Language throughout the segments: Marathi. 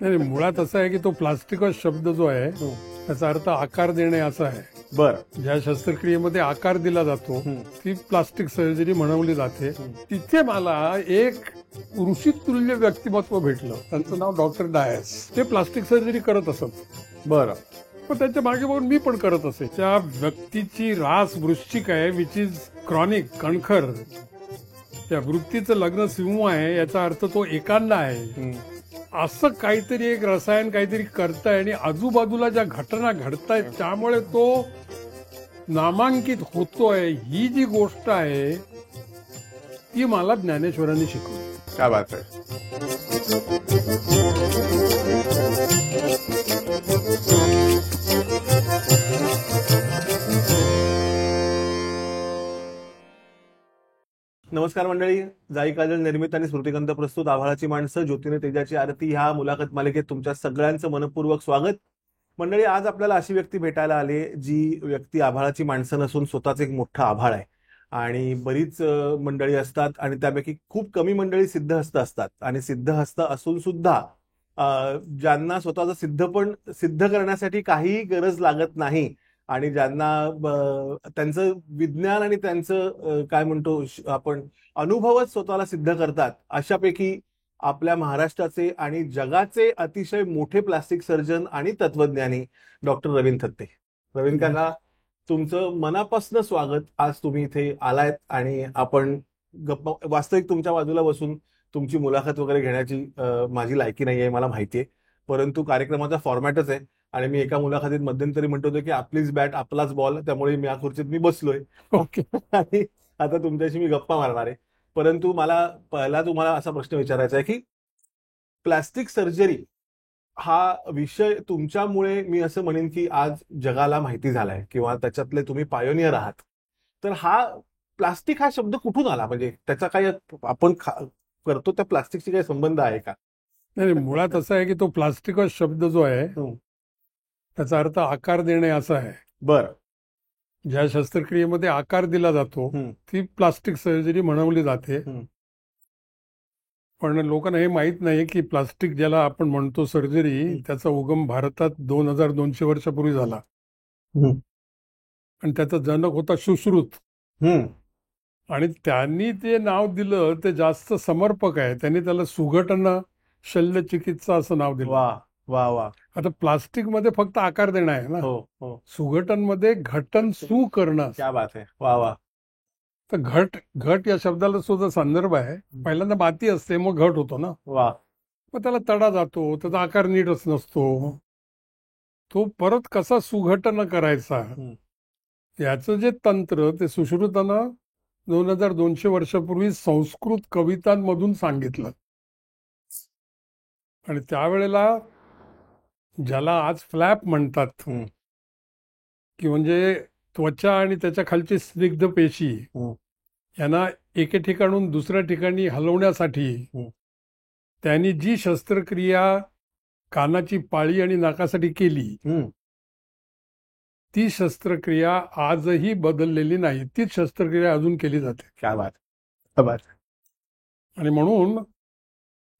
नाही मुळात असं आहे की तो प्लास्टिकच शब्द जो आहे त्याचा अर्थ आकार देणे असा आहे. बरं. ज्या शस्त्रक्रियेमध्ये आकार दिला जातो ती प्लास्टिक सर्जरी म्हणवली जाते. तिथे मला एक ऋषितुल्य व्यक्तिमत्व भेटलं, त्यांचं नाव डॉक्टर डायस. ते प्लास्टिक सर्जरी करत असत. बरं. पण त्यांच्या मागे बघून मी पण करत असे. त्या व्यक्तीची रास वृश्चिक आहे, विच इज क्रॉनिक, कणखर. त्या वृत्तीचं लग्न सिंह आहे, याचा अर्थ तो एकांना आहे. असं काहीतरी एक रसायन काहीतरी करताय आणि आजूबाजूला ज्या घटना घडतायत त्यामुळे तो नामांकित होतोय. ही जी गोष्ट आहे ती मला ज्ञानेश्वरांनी शिकवली. काय बात आहे. नमस्कार मंडळी. जाई काजल निर्मित आणि स्मृतिगंध प्रस्तुत आभाळाची माणसं, ज्योतीने तेजाची आरती ह्या मुलाखत मालिकेत तुमच्या सगळ्यांचं मनपूर्वक स्वागत. मंडळी, आज आपल्याला अशी व्यक्ती भेटायला आली जी व्यक्ती आभाळाची माणसं नसून स्वतःच एक मोठा आभाळ आहे. आणि बरीच मंडळी असतात आणि त्यापैकी खूप कमी मंडळी सिद्धहस्त असतात. आणि सिद्धहस्त असून सुद्धा ज्यांना स्वतःचं सिद्ध करण्यासाठी काहीही गरज लागत नाही आणि ज्यांना त्यांचं विज्ञान आणि त्यांचं काय म्हणतो आपण अनुभवच स्वतःला सिद्ध करतात, अशापैकी आपल्या महाराष्ट्राचे आणि जगाचे अतिशय मोठे प्लास्टिक सर्जन आणि तत्वज्ञानी डॉक्टर रवींद्र थत्ते. रवींद्र काका, तुमचं मनापासून स्वागत. आज तुम्ही इथे आलायत आणि आपण गप्पा, वास्तविक तुमच्या बाजूला बसून तुमची मुलाखत वगैरे घेण्याची माझी लायकी नाही आहे, मला माहितीये. परंतु कार्यक्रमाचा फॉर्मॅटच आहे आणि मी एका मुलाखतीत मध्यंतरी म्हणतो होतो की आपलीच बॅट आपलाच बॉल, त्यामुळे मी या खुर्चीत मी बसलोय. ओके. आणि आता तुमच्याशी मी गप्पा मारणार आहे. परंतु मला पहिला तुम्हाला असा प्रश्न विचारायचा आहे की प्लास्टिक सर्जरी हा विषय तुमच्यामुळे मी असं म्हणेन की आज जगाला माहिती झालाय किंवा त्याच्यातले तुम्ही पायोनियर आहात. तर हा प्लास्टिक हा शब्द कुठून आला, म्हणजे त्याचा काही आपण करतो त्या प्लास्टिकशी काही संबंध आहे का? नाही, मुळात असं आहे की तो प्लास्टिकच शब्द जो आहे त्याचा अर्थ आकार देणे असा आहे. बरं. ज्या शस्त्रक्रियेमध्ये आकार दिला जातो ती प्लास्टिक सर्जरी म्हणवली जाते. पण लोकांना हे माहित नाही की प्लास्टिक ज्याला आपण म्हणतो सर्जरी, त्याचा उगम भारतात 2200 वर्षापूर्वी झाला. आणि त्याचा जनक होता सुश्रुत. आणि त्यांनी ते नाव दिलं ते जास्त समर्पक आहे. त्यांनी त्याला सुघटन शल्यचिकित्सा असं नाव दिलं. वा वा वा. आता प्लास्टिक मध्ये फक्त आकार देणं आहे ना. हो. सुघटन मध्ये घटन सु करणं. क्या बात आहे. वा वा. तर घट या शब्दाला सुद्धा संदर्भ आहे. पहिल्यांदा माती असते, मग घट होतो ना. वा. मग त्याला तडा जातो, त्याचा आकार नीटच नसतो. तो परत कसा सुघटन करायचा याचं जे तंत्र ते सुश्रुतानं 2200 वर्षापूर्वी संस्कृत कवितांमधून सांगितलं. आणि त्यावेळेला ज्याला आज फ्लॅप म्हणतात की म्हणजे त्वचा आणि त्याच्या खालची स्निग्ध पेशी यांना एके ठिकाणून दुसऱ्या ठिकाणी हलवण्यासाठी त्यांनी जी शस्त्रक्रिया कानाची पाळी आणि नाकासाठी केली ती शस्त्रक्रिया आजही बदललेली नाही. तीच शस्त्रक्रिया अजून केली जाते. क्या बात. आणि म्हणून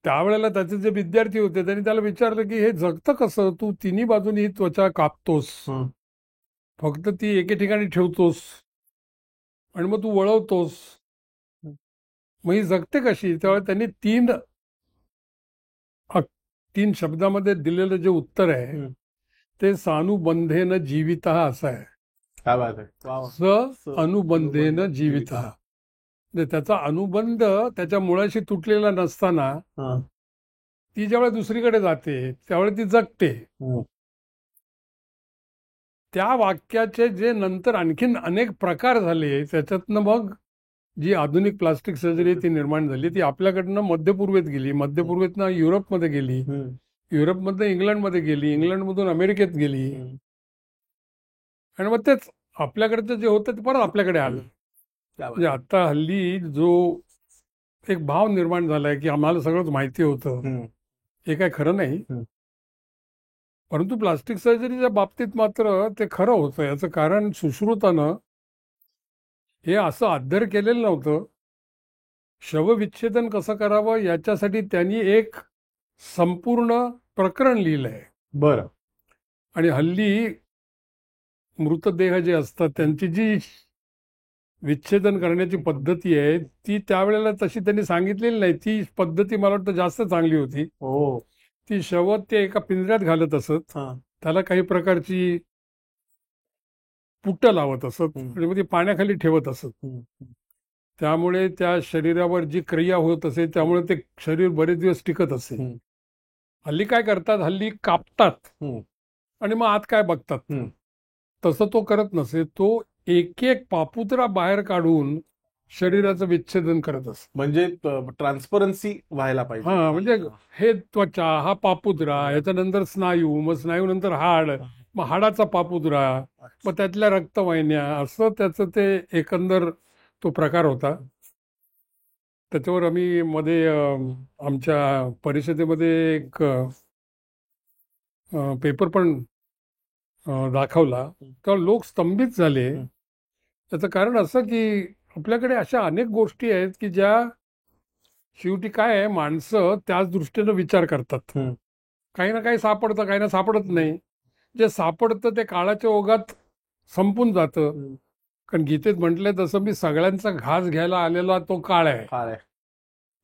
त्यावेळेला त्याचे जे विद्यार्थी होते त्यांनी त्याला विचारलं की हे जगतं कसं, तू तिन्ही बाजूनी त्वचा कापतोस, फक्त ती एके ठिकाणी ठेवतोस आणि मग तू वळवतोस, मग ही जगते कशी? त्यावेळेला त्यांनी तीन शब्दामध्ये दिलेलं जे उत्तर आहे ते सानुबंधेन जीवितः असं आहे. काय बात आहे. स अनुबंधेन जीवितः. त्याचा अनुबंध त्याच्या मुळाशी तुटलेला नसताना ती ज्यावेळेला दुसरीकडे जाते त्यावेळेला ती जगते. त्या वाक्याचे जे नंतर आणखीन अनेक प्रकार झाले त्याच्यातनं मग जी आधुनिक प्लास्टिक सर्जरी ती निर्माण झाली. ती आपल्याकडनं मध्यपूर्वेत गेली, मध्यपूर्वेतनं युरोपमध्ये गेली, युरोपमधनं इंग्लंडमध्ये गेली, इंग्लंडमधून अमेरिकेत गेली आणि मग तेच आपल्याकडचं जे होतं ते परत आपल्याकडे आलं. म्हणजे आता हल्ली जो एक भाव निर्माण झालाय की आम्हाला सगळंच माहिती होतं, हे काय खरं नाही. परंतु प्लास्टिक सर्जरीच्या बाबतीत मात्र ते खरं होतं. याचं कारण सुश्रुतानं हे असं अध्ययन केलेलं नव्हतं. शवविच्छेदन कसं करावं याच्यासाठी त्यांनी एक संपूर्ण प्रकरण लिहिलंय. बरं. आणि हल्ली मृतदेह जे असतात त्यांची जी विच्छेदन करण्याची पद्धती आहे ती त्यावेळेला तशी त्यांनी सांगितलेली नाही. ती पद्धती मला वाटतं जास्त चांगली होती. हो. ती शव ते एका पिंजऱ्यात घालत असत, हा. त्याला काही प्रकारची पुट्ट लावत असत आणि मग ती पाण्याखाली ठेवत असत. त्यामुळे त्या शरीरावर जी क्रिया होत असे त्यामुळे ते शरीर बरेच दिवस टिकत असे. हल्ली काय करतात, हल्ली कापतात आणि मग आत काय बघतात. तसं तो करत नसे. तो एक एक पापुत्रा बाहेर काढून शरीराचं विच्छेदन करत असत. म्हणजे ट्रान्सपरन्सी व्हायला पाहिजे. हा, म्हणजे हे त्वचा, हा पापुत्रा, याच्यानंतर स्नायू, मग स्नायू नंतर हाड, मग हाडाचा पापुत्रा, मग त्यातल्या रक्तवाहिन्या, असं त्याचं ते एकंदर तो प्रकार होता. त्याच्यावर आम्ही मध्ये आमच्या परिषदेमध्ये एक पेपर पण दाखवला. तेव्हा लोक स्तंभित झाले. त्याचं कारण असं की आपल्याकडे अशा अनेक गोष्टी आहेत की ज्या शेवटी काय आहे, माणसं त्याच दृष्टीनं विचार करतात. काही ना काही सापडतं, काही ना सापडत नाही. जे सापडतं ते काळाच्या ओघात संपून जातं. कारण गीतेत म्हटलंय तसं, मी सगळ्यांचा घास घ्यायला आलेला तो काळ आहे.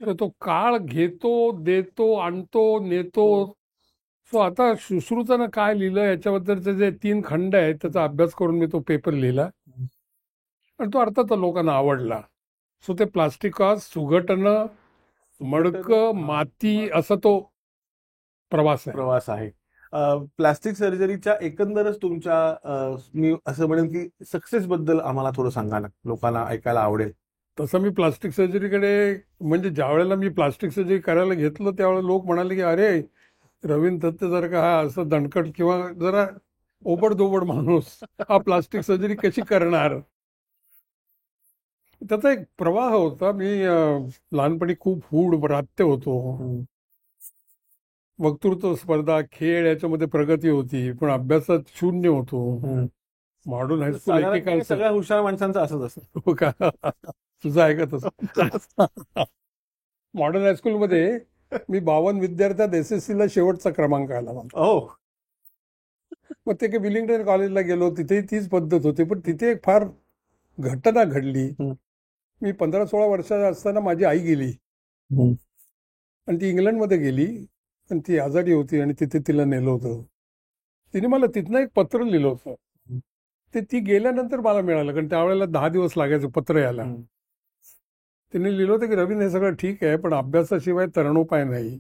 तर तो काळ घेतो, देतो, आणतो, नेतो. सो आता सुश्रुतानं काय लिहिलं याच्याबद्दलचे जे 3 खंड आहेत त्याचा अभ्यास करून मी तो पेपर लिहिला आणि तो अर्थात लोकांना आवडला. सो ते प्लास्टिकास सुघटनं, मडकं, माती, असा तो प्रवास आहे. प्लास्टिक सर्जरीच्या एकंदरच तुमच्या मी असं म्हणेन की सक्सेस बद्दल आम्हाला थोडं सांगा ना, लोकांना ऐकायला आवडेल. तसं मी प्लास्टिक सर्जरीकडे, म्हणजे ज्या वेळेला मी प्लास्टिक सर्जरी करायला घेतलं त्यावेळेला लोक म्हणाले की अरे, रवींद्र दत्तेसारखा हा असं दणकट किंवा जरा ओबडधोबड माणूस हा प्लास्टिक सर्जरी कशी करणार. त्याचा एक प्रवाह होता. मी लहानपणी खूप हूड रात्य होतो. वक्तृत्व स्पर्धा, खेळ याच्यामध्ये प्रगती होती, पण अभ्यासात शून्य होतो. मॉडर्न हायस्कूल एकेकाल सगळ्या हुशार माणसांचं असंच असतं. हो का? तुझं ऐकत असं. मॉडर्न हायस्कूलमध्ये मी 52 विद्यार्थ्यात SSC ला शेवटचा क्रमांक आला मला. हो. मग ते काही विलिंग्टन कॉलेजला गेलो, तिथेही तीच पद्धत होती. पण तिथे एक फार घटना घडली. मी 15-16 वर्षाचा असताना माझी आई गेली आणि ती इंग्लंडमध्ये गेली आणि ती आजारी होती आणि तिथे तिला नेलं होतं. तिने मला तिथनं एक पत्र लिहिलं होतं. ते ती गेल्यानंतर मला मिळालं, कारण त्यावेळेला 10 दिवस लागायचं पत्र यायला. तिने लिहिलं होतं की रवींद्र, हे सगळं ठीक आहे पण अभ्यासाशिवाय तरणोपाय नाही.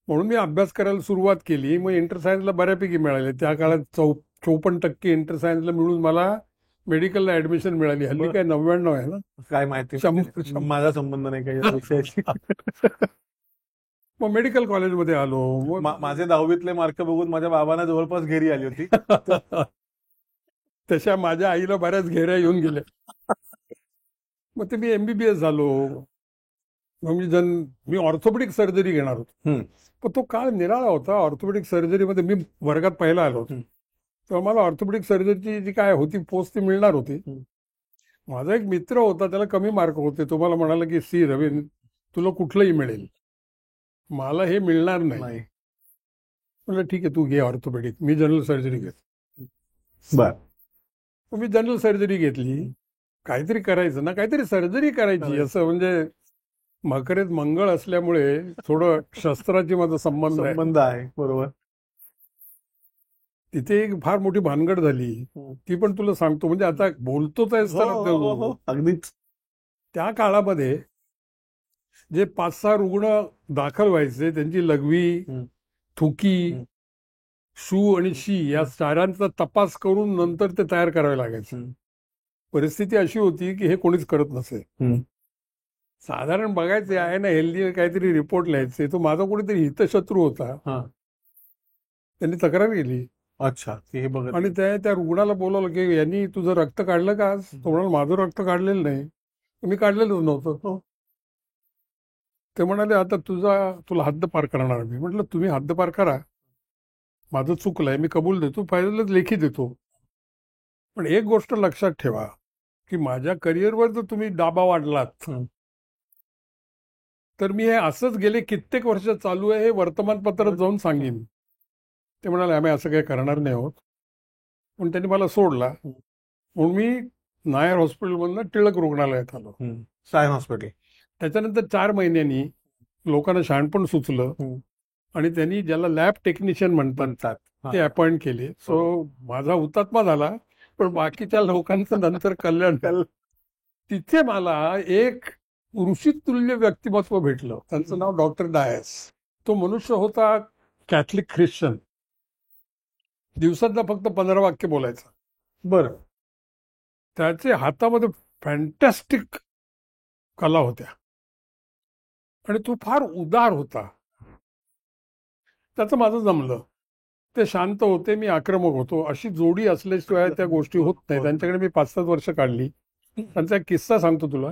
म्हणून मी अभ्यास करायला सुरुवात केली. मग इंटरसायन्सला बऱ्यापैकी मिळाले. त्या काळात 54% इंटरसायन्सला मिळून मला मेडिकलला ऍडमिशन मिळाली. हल्ली काय 99 आहे ना, काय माहिती, माझा संबंध नाही काही विषयाशी. मग मेडिकल कॉलेजमध्ये आलो. माझे 10वीतले मार्क बघून माझ्या बाबांना जवळपास घेरी आली होती. तशा माझ्या आईला बऱ्याच घेऱ्या येऊन गेल्या. मग ते मी MBBS झालो. मग मी ऑर्थोपेडिक सर्जरी घेणार होतो. पण तो काळ निराळा होता. ऑर्थोपेडिक सर्जरीमध्ये मी वर्गात पहिला आलो होतो. तेव्हा मला ऑर्थोपेडिक सर्जरीची जी काय होती पोस्ट ती मिळणार होती. माझा एक मित्र होता, त्याला कमी मार्क होते. तो मला म्हणाला की सी रवींद्र, तुला कुठलंही मिळेल, मला हे मिळणार नाही. म्हटलं ठीक आहे, तू घे ऑर्थोपेडिक, मी जनरल सर्जरी घेतो. मी जनरल सर्जरी घेतली. काहीतरी करायचं ना, काहीतरी सर्जरी करायची, असं म्हणजे मकरेत मंगळ असल्यामुळे थोडं शस्त्राची माझा संबंध आहे. बरोबर. तिथे एक फार मोठी भानगड झाली. ती पण तुला सांगतो, म्हणजे आता बोलतोच आहेस तर. अगदीच. त्या काळामध्ये जे 5-6 रुग्ण दाखल व्हायचे, त्यांची लघवी, थुकी, शू आणि शी या साऱ्यांचा तपास करून नंतर ते तयार करावे लागायचे. परिस्थिती अशी होती की हे कोणीच करत नसे. साधारण बघायचे आहे ना, हेल्दी काहीतरी रिपोर्ट लिहायचे. तो माझा कोणीतरी हितशत्रू होता, त्यांनी तक्रार केली. अच्छा. आणि त्या रुग्णाला बोलवलं की यांनी तुझं रक्त काढलं का? तो म्हणाला माझं रक्त काढलेलं नाही. मी काढलेलंच नव्हतं. ते म्हणाले आता तुला हद्दपार करणार मी. म्हटलं तुम्ही हद्दपार करा, माझं चुकलंय, मी कबूल देतो, फायनल लेखी देतो. पण एक गोष्ट लक्षात ठेवा की माझ्या करिअरवर जर तुम्ही दाबा वाढलात तर मी हे असंच गेले कित्येक वर्ष चालू आहे हे वर्तमानपत्रात जाऊन सांगेन. ते म्हणाले आम्ही असं काही करणार नाही आहोत. पण त्यांनी मला सोडला म्हणून मी नायर हॉस्पिटलमधनं टिळक रुग्णालयात आलो. सायन हॉस्पिटल. त्याच्यानंतर 4 महिन्यांनी लोकांना शहाणपण सुचलं आणि त्यांनी ज्याला लॅब टेक्निशियन म्हणतात ते अपॉइंट केले. सो माझा हुतात्मा झाला, पण बाकीच्या लोकांचं नंतर कल्याण झालं. तिथे मला एक ऋषितुल्य व्यक्तिमत्व भेटलं. त्यांचं नाव डॉक्टर डायस. तो मनुष्य होता कॅथलिक ख्रिश्चन. दिवसातनं फक्त 15 वाक्य बोलायचं. बरं. त्याचे हातामध्ये फॅन्टॅस्टिक कला होत्या आणि तो फार उदार होता. त्याचं माझं जमलं. ते शांत होते, मी आक्रमक होतो. अशी जोडी असल्याशिवाय त्या गोष्टी होत नाही. त्यांच्याकडे मी 5-7 वर्ष काढली. त्यांचा एक किस्सा सांगतो तुला.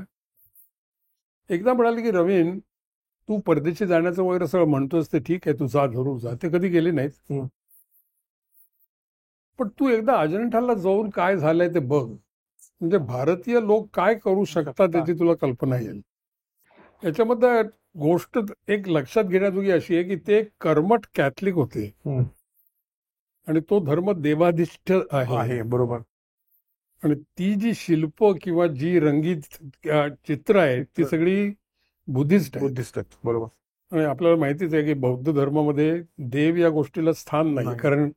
एकदा म्हणाले की रवीन, तू परदेशी जाण्याचं वगैरे सगळं म्हणतोस ते ठीक आहे, तू जा, जरूर जा. ते कधी गेले नाहीत. पण तू एकदा अजंठाला जाऊन काय झालंय ते बघ. म्हणजे भारतीय लोक काय करू शकतात याची तुला कल्पना येईल. याच्यामध्ये गोष्ट एक लक्षात घेण्याजोगी अशी आहे की ते कर्मठ कॅथलिक होते आणि तो धर्म देवाधिष्ठ आहे. बरोबर. आणि ती जी शिल्प किंवा जी रंगीत चित्र आहे ती सगळी बुद्धिस्ट आहेत. बरोबर. आणि आपल्याला माहितीच आहे की बौद्ध धर्मामध्ये देव या गोष्टीला स्थान नाही. कारण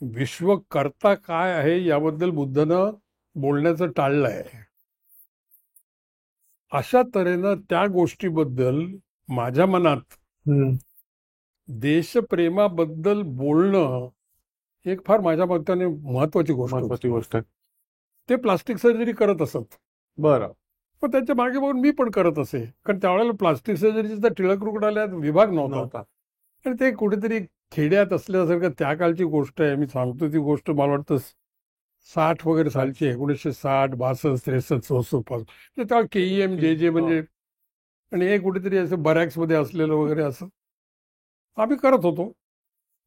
विश्वकर्ता काय आहे याबद्दल बुद्धानं बोलण्याचं टाळलं आहे. अशा तऱ्हेनं त्या गोष्टीबद्दल माझ्या मनात देशप्रेमाबद्दल बोलणं एक फार माझ्या मताने महत्वाची गोष्ट आहे. ते प्लास्टिक सर्जरी करत असत. बरं. पण त्याच्या मागे बघून मी पण करत असे. कारण त्यावेळेला प्लास्टिक सर्जरीचा टिळक रुग्णालयात विभाग नव्हता. आणि ते कुठेतरी खेड्यात असल्यासारखं त्या कालची गोष्ट आहे. मी सांगतो ती गोष्ट मला वाटतं 60 वगैरे सालची आहे. 1960, 62, 63, 64 तेव्हा KEM जे म्हणजे आणि हे कुठेतरी असं बरॅक्समध्ये असलेलं वगैरे असं आम्ही करत होतो.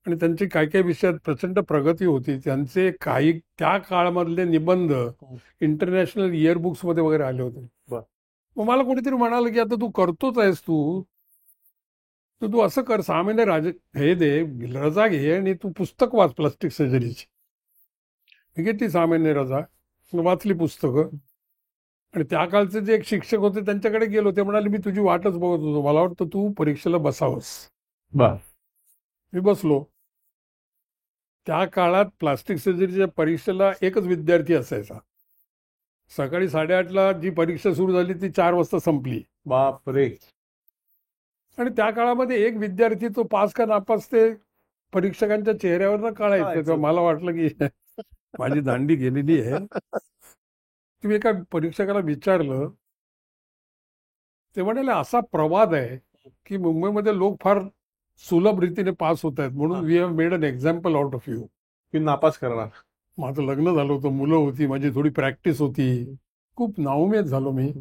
आणि त्यांची काही काही विषयात प्रचंड प्रगती होती. त्यांचे काही त्या काळामधले निबंध इंटरनॅशनल इयरबुक्स मध्ये वगैरे आले होते. मग मला कोणीतरी म्हणालं की आता तू करतोच आहेस तर तू असं कर, 6 महिने हे दे, रजा घे आणि तू पुस्तक वाच प्लास्टिक सर्जरीची. मी घेतली 6 महिने रजा, वाचली पुस्तकं. आणि त्या काळचे जे एक शिक्षक होते त्यांच्याकडे गेलो. ते म्हणाले मी तुझी वाटच बघत होतो, मला वाटतं तू परीक्षेला बसावंस. मी बसलो. त्या काळात प्लास्टिक सर्जरीच्या परीक्षेला एकच विद्यार्थी असायचा. सकाळी 8:30ला जी परीक्षा सुरू झाली ती 4 वाजता संपली. बापरे. आणि त्या काळामध्ये एक विद्यार्थी तो पास का नापास ते परीक्षकांच्या चेहऱ्यावर कळायचं. मला वाटलं की माझी दांडी गेलेली आहे. तुम्ही एका परीक्षकाला विचारलं, ते म्हणाले असा प्रवाद आहे की मुंबईमध्ये लोक फार सुलभ रीतीने पास होत आहेत म्हणून we have made an example out of you. की नापास करणार. माझं लग्न झालं होतं, मुलं होती, माझी थोडी प्रॅक्टिस होती, खूप नाउमेद झालो मी.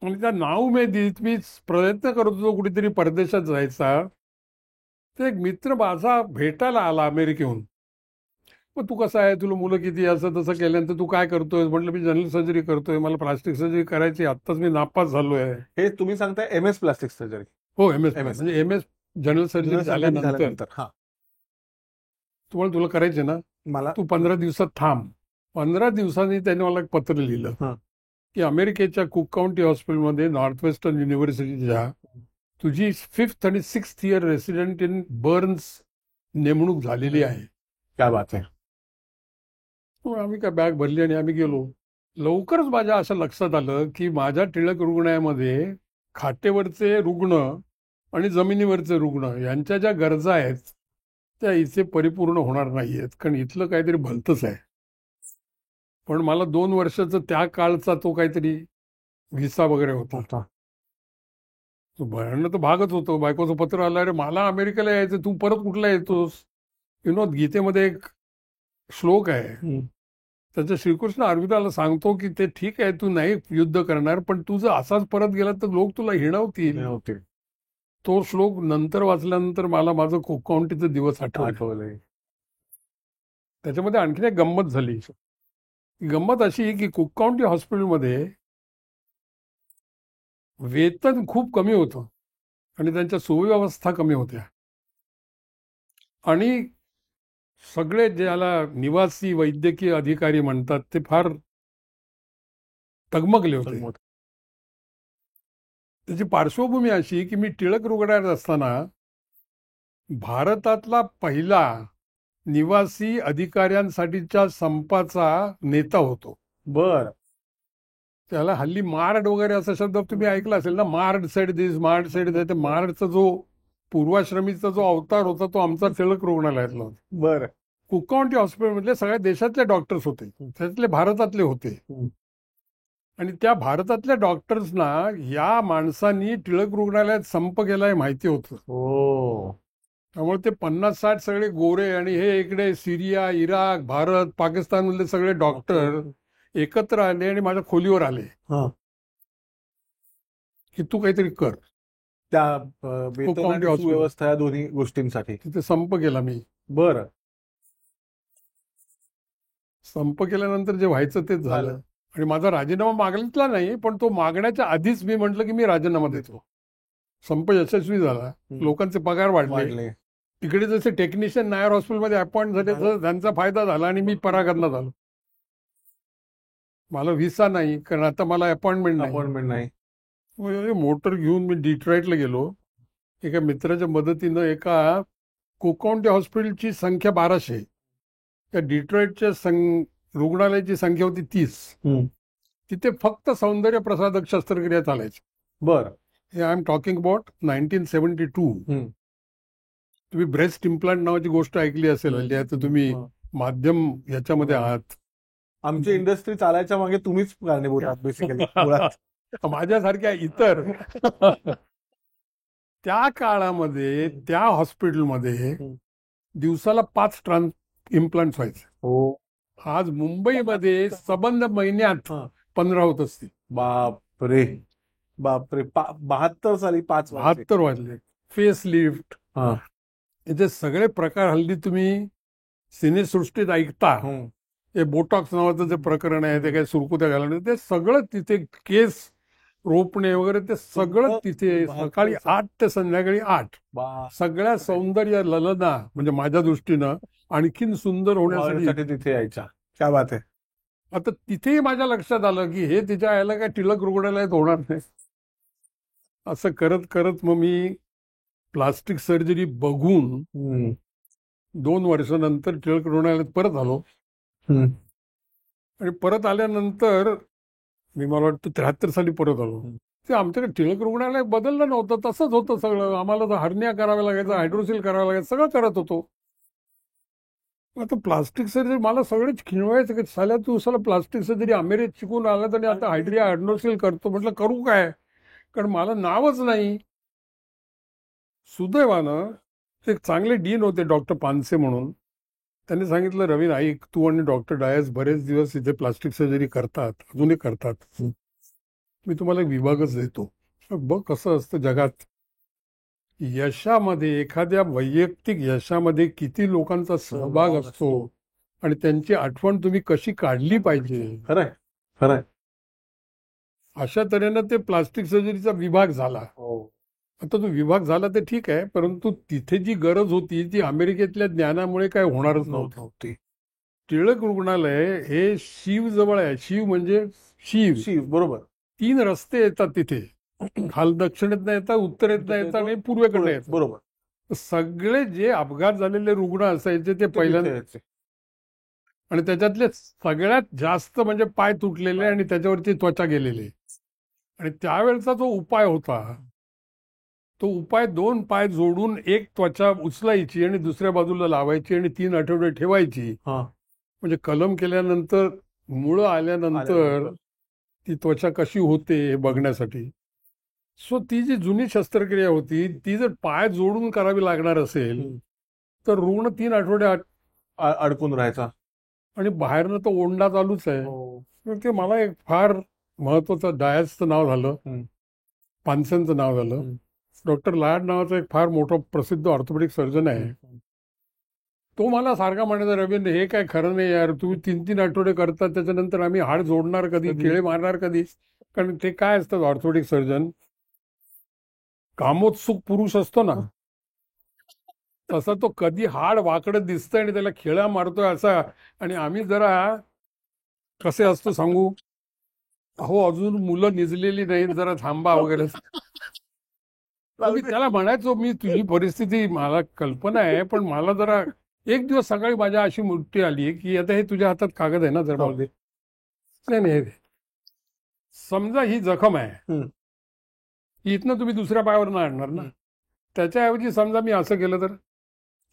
आणि त्या नाउमेदीत मी प्रयत्न करत होतो कुठेतरी परदेशात जायचा. तर एक मित्र माझा भेटायला आला अमेरिकेहून. मग तू कसा आहे, तुला मुलं किती, असं तसं केल्यानंतर तू काय करतोय. म्हटलं मी जनरल सर्जरी करतोय, मला प्लास्टिक सर्जरी करायची, आत्ताच मी नापास झालोय. हे तुम्ही सांगताय MS प्लास्टिक सर्जरी? हो, MS म्हणजे MS जनरल सर्जरी झाल्यानंतर. तुम्हाला तुला करायचे ना, मला तू 15 दिवसात थांब. 15 दिवसांनी त्याने मला एक पत्र लिहिलं की अमेरिकेच्या कुक काउंटी हॉस्पिटलमध्ये नॉर्थ वेस्टर्न युनिव्हर्सिटीच्या तुझी 5th आणि 6th year resident in Burns नेमणूक झालेली आहे. क्या बात आहे. आम्ही काय बॅग भरली आणि आम्ही गेलो. लवकरच माझ्या असं लक्षात आलं की माझ्या टिळक रुग्णालयामध्ये खाटेवरचे रुग्ण आणि जमिनीवरचे रुग्ण यांच्या ज्या गरजा आहेत त्या इथे परिपूर्ण होणार नाहीयेत. कारण इथलं काहीतरी भलतंच आहे. पण मला 2 वर्षाचा त्या काळचा तो काहीतरी व्हिसा वगैरे होता. तो भरणं तर भागच होतो. बायकोचं पत्र आलं, अरे मला अमेरिकेला यायचं, तू परत कुठला येतोस. गीतेमध्ये एक श्लोक आहे, त्याच्या श्रीकृष्ण अर्जुनाला सांगतो की ते ठीक आहे तू नाही युद्ध करणार, पण तू जर असाच परत गेला तर लोक तुला हिणवतील. तो श्लोक नंतर वाचल्यानंतर मला माझं कुक काउंटीचे दिवस आठवले. त्याच्यामध्ये आणखीन एक गंमत झाली. गंमत अशी की कुक काउंटी हॉस्पिटलमध्ये वेतन खूप कमी होतं आणि त्यांच्या सुव्यवस्था कमी होत्या आणि सगळे ज्याला निवासी वैद्यकीय अधिकारी म्हणतात ते फार तगमगले होते. त्याची पार्श्वभूमी अशी की मी टिळक रुग्णालयात असताना भारतातला पहिला निवासी अधिकाऱ्यांसाठीच्या संपाचा नेता होतो. बर. त्याला हल्ली मार्ड वगैरे असा शब्द तुम्ही ऐकला असेल ना, मार्ड sed this, MARD sed that. मार्डचा जो पूर्वाश्रमीचा जो अवतार होता तो आमचा टिळक रुग्णालयातला होता. बर. कुकाउंटी हॉस्पिटलमधले सगळ्या देशातले डॉक्टर्स होते, त्यातले भारतातले होते. आणि त्या भारतातल्या डॉक्टर्सना या माणसांनी टिळक रुग्णालयात संप केलाय माहिती होतं. त्यामुळे ते 50-60 सगळे गोरे आणि हे इकडे सिरिया, इराक, भारत, पाकिस्तान मधले सगळे डॉक्टर एकत्र आले आणि माझ्या खोलीवर आले की तू काहीतरी कर. त्या वेतन आणि सुव्यवस्था या दोन्ही गोष्टींसाठी तिथे संप केला मी. बर. संप केल्यानंतर जे व्हायचं तेच झालं आणि माझा राजीनामा मागितला नाही, पण तो मागण्याच्या आधीच मी म्हटलं की मी राजीनामा देतो. संप यशस्वी झाला, लोकांचे पगार वाढले. तिकडे जसे टेक्निशियन नायर हॉस्पिटलमध्ये अपॉइंट झाले तसं त्यांचा फायदा झाला आणि मी परागंदा झालो. मला व्हिसा नाही, कारण आता मला अपॉइंटमेंट नाही. मोटर घेऊन मी डिट्रॉइटला गेलो. एका मित्राच्या मदतीनं एका कुकाउंटी हॉस्पिटलची संख्या 1200, त्या डिट्रॉइटच्या रुग्णालयाची संख्या होती 30. तिथे फक्त सौंदर्य प्रसाधक शस्त्रक्रिया चालायची. बर. हे आय एम टॉकिंग अबाउट 1972. तुम्ही ब्रेस्ट इम्प्लांट नावाची गोष्ट ऐकली असेल, आता तुम्ही माध्यम याच्यामध्ये आहात. आमची इंडस्ट्री चालायच्या मागे तुम्हीच कारणीभूत आहात बेसिकली. माझ्यासारख्या इतर त्या काळामध्ये त्या हॉस्पिटलमध्ये दिवसाला 5 इम्प्लांट व्हायचे. आज मुंबईमध्ये संबंध महिन्यात 15 होत असतील. बापरे बापरे. 72 साली 5 वाजले. फेस लिफ्ट, याचे सगळे प्रकार हल्ली तुम्ही सिनेसृष्टीत ऐकता. हे बोटॉक्स नावाचं जे प्रकरण आहे, ते काही सुरकुत्या घालणं, ते सगळं तिथे, केस रोपणे वगैरे ते सगळं तिथे. सकाळी 8 ते संध्याकाळी 8 सगळ्या सौंदर्य ललना म्हणजे माझ्या दृष्टीनं आणखीन सुंदर होण्यासाठी तिथे यायच्या. क्या बात आहे. आता तिथेही माझ्या लक्षात आलं की हे तिच्या यायला काय टिळक रुग्णालयात होणार नाही. असं करत करत मग मी प्लास्टिक सर्जरी बघून 2 वर्षानंतर टिळक रुग्णालयात परत आलो. आणि परत आल्यानंतर मी, मला वाटतं 73 साली परत आलो. ते आमच्याकडे टिळक रुग्णालय बदललं नव्हतं, तसंच होतं सगळं. आम्हाला तर हर्निया कराव्या लागायचं, हायड्रोसिल करावं लागायचं, सगळं करत होतो. आता प्लास्टिक सर्जरी मला सगळेच खिणवायचं की साल्या तू साला प्लास्टिक सर्जरी अमेरिकेत शिकून आला तरी आता हायड्रोसिल करतो. म्हटलं करू काय, कारण मला नावच नाही. सुदैवानं एक चांगले डीन होते डॉक्टर पानसे म्हणून. त्यांनी सांगितलं, रवीन ऐक, तू आणि डॉक्टर डायस बरेच दिवस इथे प्लास्टिक सर्जरी करतात, अजूनही करतात, मी तुम्हाला एक विभागच देतो. बघ कसं असतं जगात. यशामध्ये, एखाद्या वैयक्तिक यशामध्ये किती लोकांचा सहभाग असतो आणि त्यांची आठवण तुम्ही कशी काढली पाहिजे. खरंय खरंय. अशा तऱ्हेनं ते प्लास्टिक सर्जरीचा विभाग झाला. आता तो विभाग झाला ते ठीक आहे, परंतु तिथे जी गरज होती ती अमेरिकेतल्या ज्ञानामुळे काय होणारच नव्हती. टिळक रुग्णालय हे शिवजवळ आहे. शिव म्हणजे शिव, बरोबर. 3 रस्ते येतात तिथे, खाल दक्षिणेतनं येतात, उत्तरेतनं येतात आणि पूर्वेकडनं येतात. बरोबर. सगळे जे अपघात झालेले रुग्ण असायचे ते पहिल्यांदा, आणि त्याच्यातले सगळ्यात जास्त म्हणजे पाय तुटलेले आणि त्याच्यावरती त्वचा गेलेले. आणि त्यावेळेचा जो उपाय होता तो उपाय 2 पाय जोडून एक त्वचा उचलायची आणि दुसऱ्या बाजूला लावायची आणि 3 आठवडे ठेवायची. म्हणजे कलम केल्यानंतर, मुळं आल्यानंतर ती त्वचा कशी होते हे बघण्यासाठी. सो ती जी जुनी शस्त्रक्रिया होती ती जर पाय जोडून करावी लागणार असेल तर रुग्ण 3 आठवडे अडकून राहायचा आणि बाहेरनं तो ओंडा चालूच आहे. ते मला एक फार महत्वाचं, डायसचं नाव झालं, पानसेंचं नाव झालं. डॉक्टर लाड नावाचा एक फार मोठा प्रसिद्ध ऑर्थोपेडिक सर्जन आहे. तो मला सारखा म्हणायचा, रवींद्र हे काय खरं नाही यार, तुम्ही 3-3 आठवडे करतात, त्याच्यानंतर आम्ही हाड जोडणार कधी, केळे मारणार कधी. कारण ते काय असतात ऑर्थोपेडिक सर्जन, कामोत्सुक पुरुष असतो ना, तसा तो कधी हाड वाकडं दिसतंय आणि त्याला खिळा मारतोय असा. आणि आम्ही जरा कसे असतो सांगू, अहो अजून मुलं निजलेली नाहीत, जरा थांबा वगैरे. तर मी त्याला म्हणायचो, मी तुझी परिस्थिती मला कल्पना आहे, पण मला जरा एक दिवस सकाळी माझ्या अशी मुठ्ठी आली की आता हे तुझ्या हातात कागद आहे ना, जर मला दे. नाही नाही, समजा ही जखम आहे, इथनं तुम्ही दुसऱ्या पायावर नाही आणणार ना. त्याच्याऐवजी समजा मी असं केलं तर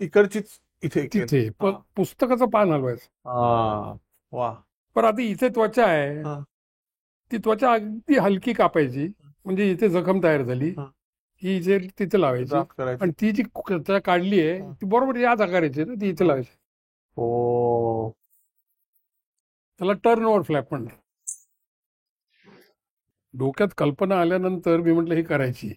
इकडचीच इथे तिथे पुस्तकाचं पान हलवायचं. वा. पण आता इथे त्वचा आहे, ती त्वचा अगदी हलकी कापायची, म्हणजे इथे जखम तयार झाली, ही इथे तिथे लावायची, आणि ती जी त्वचा काढली आहे ती बरोबर याच आकाराची ना, ती इथे लावायची. त्याला टर्न ओव्हर फ्लॅप म्हणतात. डोक्यात कल्पना आल्यानंतर मी म्हटलं ही करायची.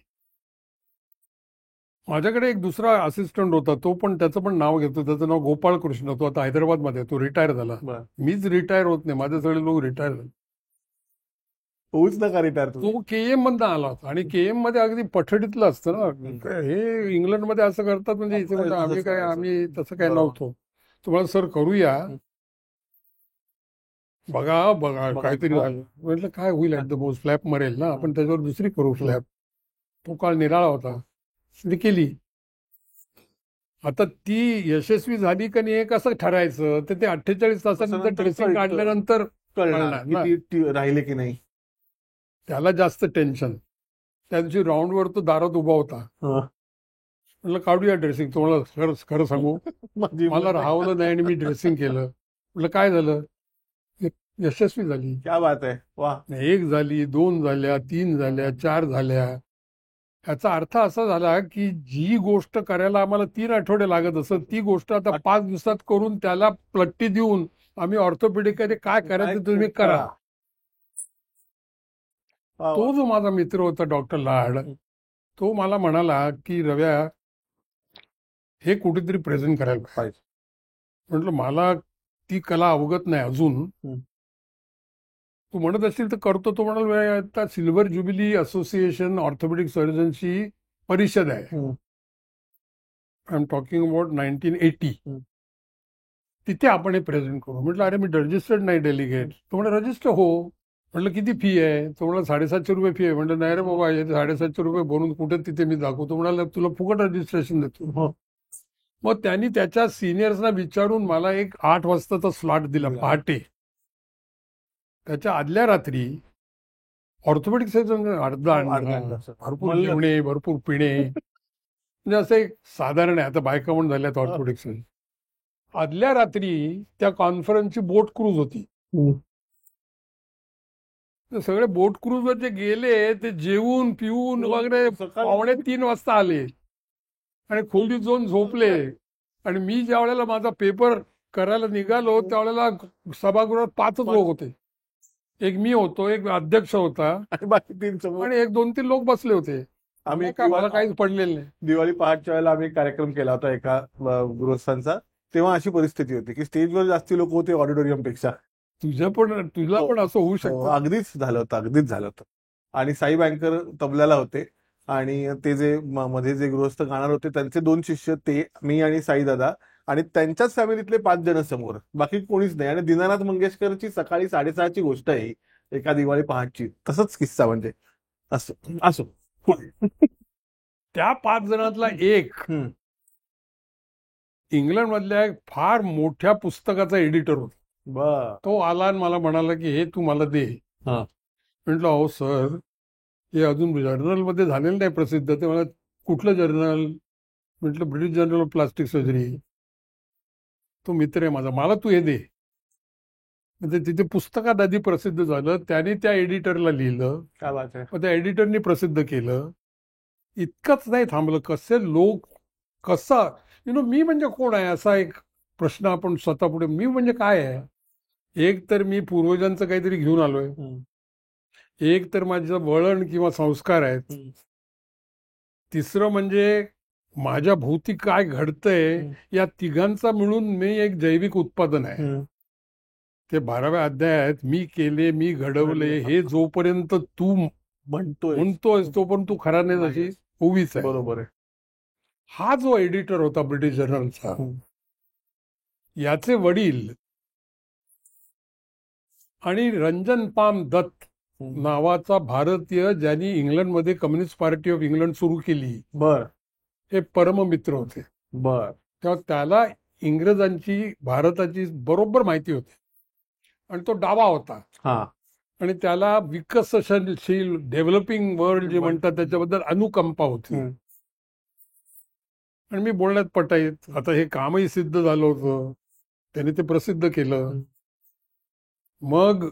माझ्याकडे एक दुसरा असिस्टंट होता, तो पण त्याचं पण नाव घेतो, त्याचं नाव गोपाळ कृष्ण. तो आता हैदराबादमध्ये, तो रिटायर झाला. मीच रिटायर होत नाही, माझे सगळे लोक रिटायर झाले. होऊच नका रिटायर. तो केएम मधनं आला होता, आणि केएम मध्ये अगदी पठडीतलं असतं ना. हे इंग्लंडमध्ये असं करतात, म्हणजे इथे म्हणजे आम्ही तसं काय नव्हतो. तुम्हाला सर करूया, बघा काहीतरी झालं. म्हटलं काय होईल, ऍट द मोस्ट फ्लॅप मरेल ना, आपण त्याच्यावर दुसरी करू फ्लॅप. तो काळ निराळा होता, ती केली. आता ती यशस्वी झाली का नाही हे कसं ठरायचं, ते 48 तासानंतर ड्रेसिंग काढल्यानंतर कळणार ना, राहिले की नाही. त्याला जास्त टेन्शन. त्या दिवशी राऊंडवर तो दारात उभा होता. म्हटलं काढूया ड्रेसिंग. तुम्हाला खरं सांगू, मला राहवलं नाही आणि मी ड्रेसिंग केलं. म्हटलं काय झालं, यशस्वी झाली. क्या बात आहे. वा. 1 झाली, 2 झाल्या, 3 झाल्या, 4 झाल्या. याचा अर्थ असा झाला की जी गोष्ट करायला आम्हाला 3 आठवडे लागत असत, ती गोष्ट आता 5 दिवसात करून त्याला प्लट्टी देऊन आम्ही ऑर्थोपेडिक काय करायचं तुम्ही करा. तो जो माझा मित्र होता डॉक्टर लाड, तो मला म्हणाला की रव्या हे कुठेतरी प्रेझेंट करायला पाहिजे. म्हटलं मला ती कला अवगत नाही अजून, तू म्हणत असशील तर करतो. तो म्हणाल आता सिल्वर ज्युबिली असोसिएशन ऑर्थोपेडिक सर्जनची परिषद आहे, आय एम टॉकिंग अबाउट 1980. तिथे आपण हे प्रेझेंट करू. म्हटलं अरे मी रजिस्टर्ड नाही डेलिगेट. तो म्हणे रजिस्टर हो. म्हटलं किती फी आहे. तो म्हणाला 750 रुपये फी आहे. म्हटलं नाही रे बाबा, 750 रुपये भरून कुठे तिथे मी दाखवतो. म्हणाला तुला फुकट रजिस्ट्रेशन देतो. मग त्यांनी त्याच्या सिनियर्सना विचारून मला एक 8 वाजताचा स्लॉट दिला पहाटे. त्याच्या आदल्या रात्री ऑर्थोपेडिक सर्जन अर्धा भरपूर जेवणे, भरपूर पिणे, म्हणजे असं एक साधारण आहे. आता बायका म्हणून झाल्यात ऑर्थोपेडिक सर्जन. आदल्या रात्री त्या कॉन्फरन्सची बोट क्रूज होती. सगळे बोट क्रूजवर जे गेले ते जेवून पिऊन वगैरे 2:45 वाजता आले आणि खोलीत जाऊन झोपले. आणि मी ज्या वेळेला माझा पेपर करायला निघालो त्यावेळेला सभागृहात 5च लोक होते. एक मी होतो, एक अध्यक्ष होता, आणि बाकी 3 आणि 1-2-3 लोक बसले होते. आम्ही मला काहीच पडलेलं नाही. दिवाळी पहाटच्या वेळेला आम्ही कार्यक्रम केला होता एका गृहस्थांचा. तेव्हा अशी परिस्थिती होती की स्टेजवर जास्ती लोक होते ऑडिटोरियम पेक्षा. तुला पण असं होऊ शकतं. अगदीच झालं होतं. आणि साई बँकर तबल्याला होते, आणि ते जे मध्ये जे गृहस्थ गाणार होते त्यांचे 2 शिष्य, ते मी आणि साई दादा, आणि त्यांच्याच फॅमिलीतले 5 जण समोर, बाकी कोणीच नाही. आणि दीनानाथ मंगेशकरची सकाळी 6:30ची गोष्ट आहे एका दिवाळी पहाटची. तसंच किस्सा म्हणजे असो. त्या 5 जणांतला एक इंग्लंड मधल्या एक फार मोठ्या पुस्तकाचा एडिटर होता. तो आला आणि मला म्हणाला की हे तू मला दे. म्हटलं अहो सर, हे अजून जर्नलमध्ये झालेलं नाही प्रसिद्ध. ते मला कुठलं जर्नल. म्हटलं British journal of plastic surgery. तो मित्र आहे माझा, मला तू हे दे. म्हणजे तिथे पुस्तकात आधी प्रसिद्ध झालं, त्याने त्या एडिटरला लिहिलं, मग त्या एडिटरनी प्रसिद्ध केलं. इतकंच नाही थांबलं, कसे लोक, कसा मी म्हणजे कोण आहे असा एक प्रश्न आपण स्वतः पुढे, मी म्हणजे काय आहे. एक तर मी पूर्वजांचं काहीतरी घेऊन आलोय, एक तर माझं वळण किंवा संस्कार आहेत, तिसरं म्हणजे माझ्या भोवती काय घडतंय, या तिघांचा मिळून मी एक जैविक उत्पादन आहे. ते 12व्या अध्यायात मी केले, मी घडवले, हे जोपर्यंत तू म्हणतोयस तोपर्यंत तू खरा नाही. ओवीच आहे. बरोबर आहे. हा जो एडिटर होता ब्रिटिश जर्नलचा, याचे वडील आणि रंजन पाम दत्त नावाचा भारतीय ज्यांनी इंग्लंडमध्ये कम्युनिस्ट पार्टी ऑफ इंग्लंड सुरू केली, बर हे परममित्र होते. बर तेव्हा त्याला इंग्रजांची भारताची बरोबर माहिती होती आणि तो डावा होता हा आणि त्याला विकसनशील डेव्हलपिंग वर्ल्ड जे म्हणतात त्याच्याबद्दल अनुकंपा होती. आणि मी बोलण्यात पटाईत. आता हे कामही सिद्ध झालं होतं, त्याने ते प्रसिद्ध केलं. मग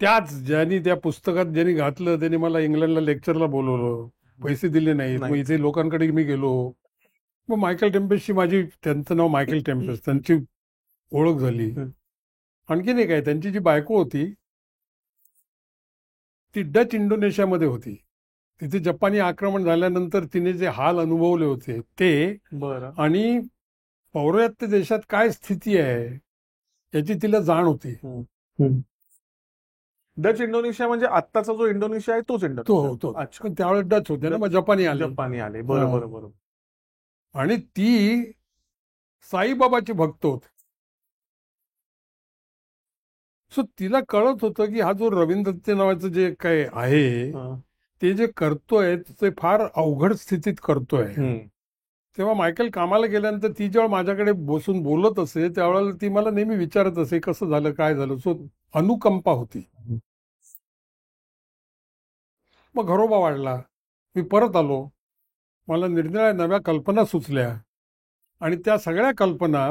त्याच ज्यांनी त्या पुस्तकात ज्यांनी घातलं त्यांनी मला इंग्लंडला लेक्चरला बोलवलं, पैसे दिले नाहीत. मग इथे लोकांकडे मी गेलो. मग मायकेल टेम्पेसची माझी, त्यांचं नाव मायकेल टेम्पेस, त्यांची ओळख झाली. आणखीन एक आहे, त्यांची जी बायको होती ती डच इंडोनेशियामध्ये होती. तिथे जपानी आक्रमण झाल्यानंतर तिने जे हाल अनुभवले होते ते, बरं, आणि पौर्वात्य देशात काय स्थिती आहे याची तिला जाण होती. डच इंडोनेशिया म्हणजे आत्ताचा जो इंडोनेशिया आहे तोच तो इंडोनेशिया. होतो. अच्छा, पण त्यावेळेस डच होते ना, मग जपानी आले. जपानी आले. बरोबर बरोबर. आणि ती साईबाबाची भक्त होती. सो तिला कळत होतं की हा जो रवींद्र दत्ते नावाचं जे काय आहे ते जे करतोय ते फार अवघड स्थितीत करतोय. तेव्हा मायकेल कामाला गेल्यानंतर ती जेव्हा माझ्याकडे बसून बोलत असे त्यावेळेला ती मला नेहमी विचारत असे कसं झालं, काय झालं. सो अनुकंपा होती. मग घरोबा वाढला. मी परत आलो. मला निरनिराळ्या नव्या कल्पना सुचल्या आणि त्या सगळ्या कल्पना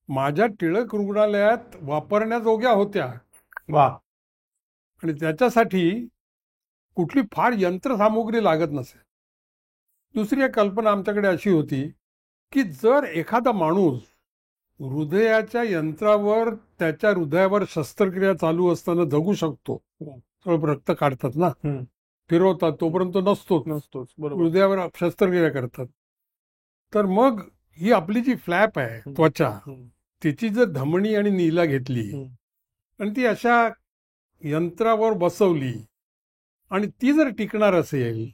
माझ्या टिळक रुग्णालयात वापरण्याजोग्या होत्या. वा. आणि त्याच्यासाठी कुठली फार यंत्रसामुग्री लागत नसे. दुसरी एक कल्पना आमच्याकडे अशी होती की जर एखादा माणूस हृदयाच्या यंत्रावर, त्याच्या हृदयावर शस्त्रक्रिया चालू असताना जगू शकतो, रक्त काढतात ना, फिरवतात, तोपर्यंत नसतोच, हृदयावर शस्त्रक्रिया करतात, तर मग ही आपली जी फ्लॅप आहे त्वचा, तिची जर धमनी आणि नीला घेतली आणि ती अशा यंत्रावर बसवली आणि ती जर टिकणार असेल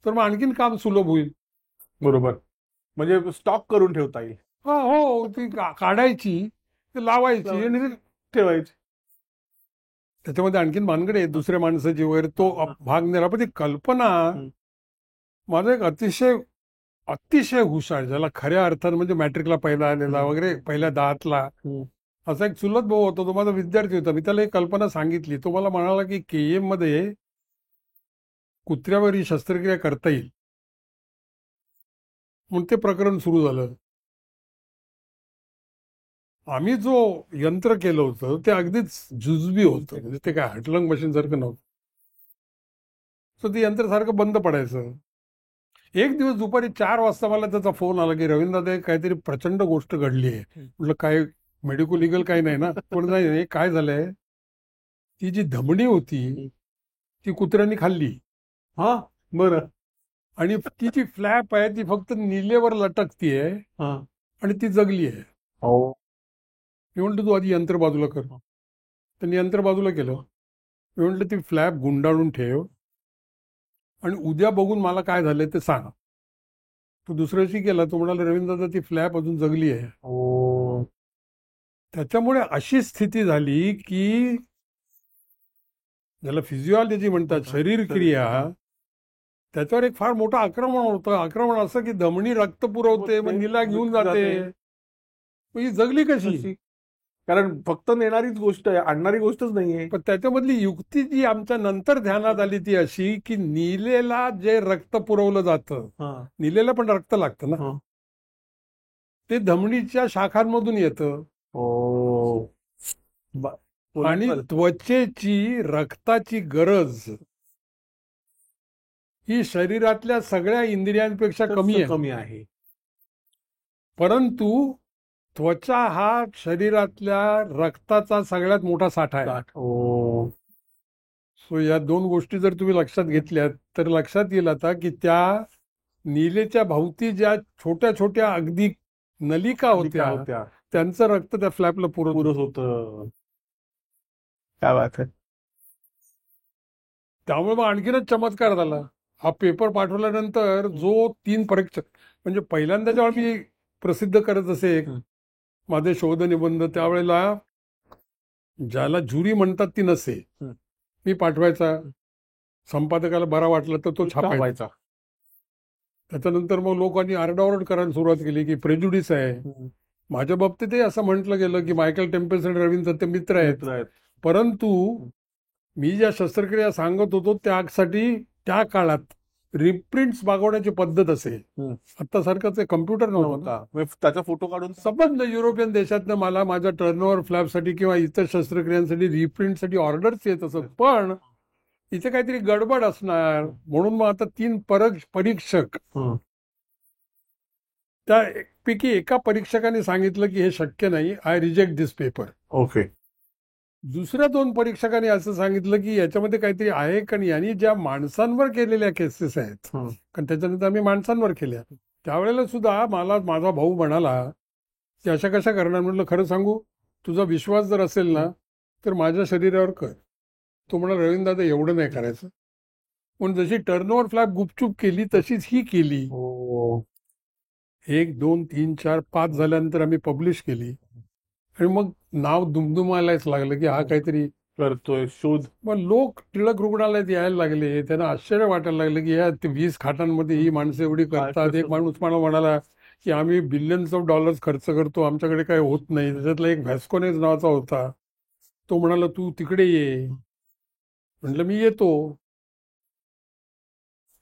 तर मग आणखीन काम सुलभ होईल. बरोबर. म्हणजे स्टॉक करून ठेवता येईल. हो, ती काढायची, लावायची आणि ठेवायची. त्याच्यामध्ये आणखीन भानगडे आहेत दुसऱ्या माणसाची वगैरे, तो भाग नेला. पण ती कल्पना माझा एक अतिशय हुशार, ज्याला खऱ्या अर्थानं म्हणजे मॅट्रिकला पहिला आलेला वगैरे, पहिल्या 10तला असा एक चुलत भाऊ होता. तो माझा विद्यार्थी होता. मी त्याला एक कल्पना सांगितली. तो मला म्हणाला की KM मध्ये कुत्र्यावर ही शस्त्रक्रिया करता येईल. म्हणून ते प्रकरण सुरू झालं. आम्ही जो यंत्र केलं होतं ते अगदीच जुजबी होतं, म्हणजे ते काय हटलंग मशीन सारखं नव्हतं. तर ते यंत्र सारखं बंद पडायचं. एक दिवस दुपारी 4 वाजता मला त्याचा फोन आला की रवींद्र, काहीतरी प्रचंड गोष्ट घडली आहे. म्हटलं काय, मेडिको लिगल काही नाही ना? पण नाही, काय झालंय, ती जी धमनी होती ती कुत्र्यांनी खाल्ली. हा, बरं. आणि ती जी फ्लॅप आहे ती फक्त निलेवर लटकतीये आणि ती जगली आहे. मी म्हटलं तू आधी यंत्र बाजूला कर. त्यांनी यंत्र बाजूला केलं. मी म्हटलं ती फ्लॅप गुंडाळून ठेव आणि उद्या बघून मला काय झालंय ते सांग. तो दुसऱ्या दिवशी गेला. तो म्हणाला रवींद्र ती फ्लॅप अजून जगली आहे. त्याच्यामुळे अशी स्थिती झाली की ज्याला फिजिओलॉजी म्हणतात, शरीर क्रिया, त्याच्यावर एक फार मोठं आक्रमण होतं. आक्रमण असं की धमनी रक्त पुरवते, मग नीला घेऊन जाते. मग ही जगली कशी? कारण फक्त नेणारीच गोष्ट आहे, आणणारी गोष्टच नाहीये. पण त्याच्यामधली युक्ती जी आमच्या नंतर ध्यानात आली ती अशी की नीलेला जे रक्त पुरवलं जातं, नीलेला पण रक्त लागतं ना, ते धमनीच्या शाखांमधून येतं. आणि त्वचेची, रक्ताची गरज ही शरीरातल्या सगळ्या इंद्रियांपेक्षा कमी आहे. परंतु त्वचा हा शरीरातल्या रक्ताचा सगळ्यात मोठा साठा आहे. सो या 2 गोष्टी जर तुम्ही लक्षात घेतल्यात तर लक्षात येईल आता की त्या नीलेच्या भोवती ज्या छोट्या छोट्या अगदी नलिका होत्या त्यांचं रक्त त्या फ्लॅपला पुरत होतं. काय बात आहे. त्यामुळे मग आणखीनच चमत्कार झाला. हा पेपर पाठवल्यानंतर जो 3 परीक्षक, म्हणजे पहिल्यांदा जेव्हा मी प्रसिद्ध करत असे माझे शोध निबंध, त्यावेळेला ज्याला ज्युरी म्हणतात ती नसे, मी पाठवायचा, संपादकाला बरा वाटला तर तो छापायचा. त्याच्यानंतर मग लोकांनी आरडाओरड करायला सुरुवात केली की प्रेज्युडिस आहे. माझ्या बाबतीतही असं म्हटलं गेलं की मायकल टेम्पेस आणि रवींद्र सत्य मित्र आहेत, परंतु मी ज्या शस्त्रक्रिया सांगत होतो त्यासाठी त्या काळात रिप्रिंट्स मागवण्याची पद्धत असे. आता सारखंच कम्प्युटर नव्हता, त्याचा फोटो काढून संबंध युरोपियन देशातनं मला माझ्या टर्नओव्हर फ्लॅपसाठी किंवा इतर शस्त्रक्रियांसाठी रिप्रिंटसाठी ऑर्डर्स येत असत, पण इथे काहीतरी गडबड असणार म्हणून मग आता 3 परीक्षक, त्यापैकी एका परीक्षकाने सांगितलं की हे शक्य नाही, I reject this paper. Okay. दुसऱ्या 2 परीक्षकांनी असं सांगितलं की याच्यामध्ये काहीतरी आहे, कारण यांनी ज्या माणसांवर केलेल्या केसेस आहेत, कारण त्याच्यानंतर आम्ही माणसांवर केल्या, त्यावेळेला सुद्धा मला माझा भाऊ म्हणाला की अशा कशा करणार. म्हटलं खरं सांगू, तुझा विश्वास जर असेल ना तर माझ्या शरीरावर कर. तो म्हणाला रवींद्र दादा एवढं नाही करायचं. पण जशी टर्नओव्हर फ्लॅप गुपचूप केली तशीच ही केली. 1, 2, 3, 4, 5 झाल्यानंतर आम्ही पब्लिश केली आणि मग नाव दुमदुमायलाच लागलं की हा काहीतरी करतोय शोध. मग लोक टिळक रुग्णालयात यायला लागले, त्यांना आश्चर्य वाटायला लागलं की या 20 खाटांमध्ये ही माणसं एवढी करतात. एक माणूस मला म्हणाला की आम्ही बिलियन्स ऑफ डॉलर्स खर्च करतो, आमच्याकडे काही होत नाही. त्याच्यातला एक व्हॅस्कोनेज नावाचा होता, तो म्हणाला तू तिकडे ये. म्हटलं मी येतो.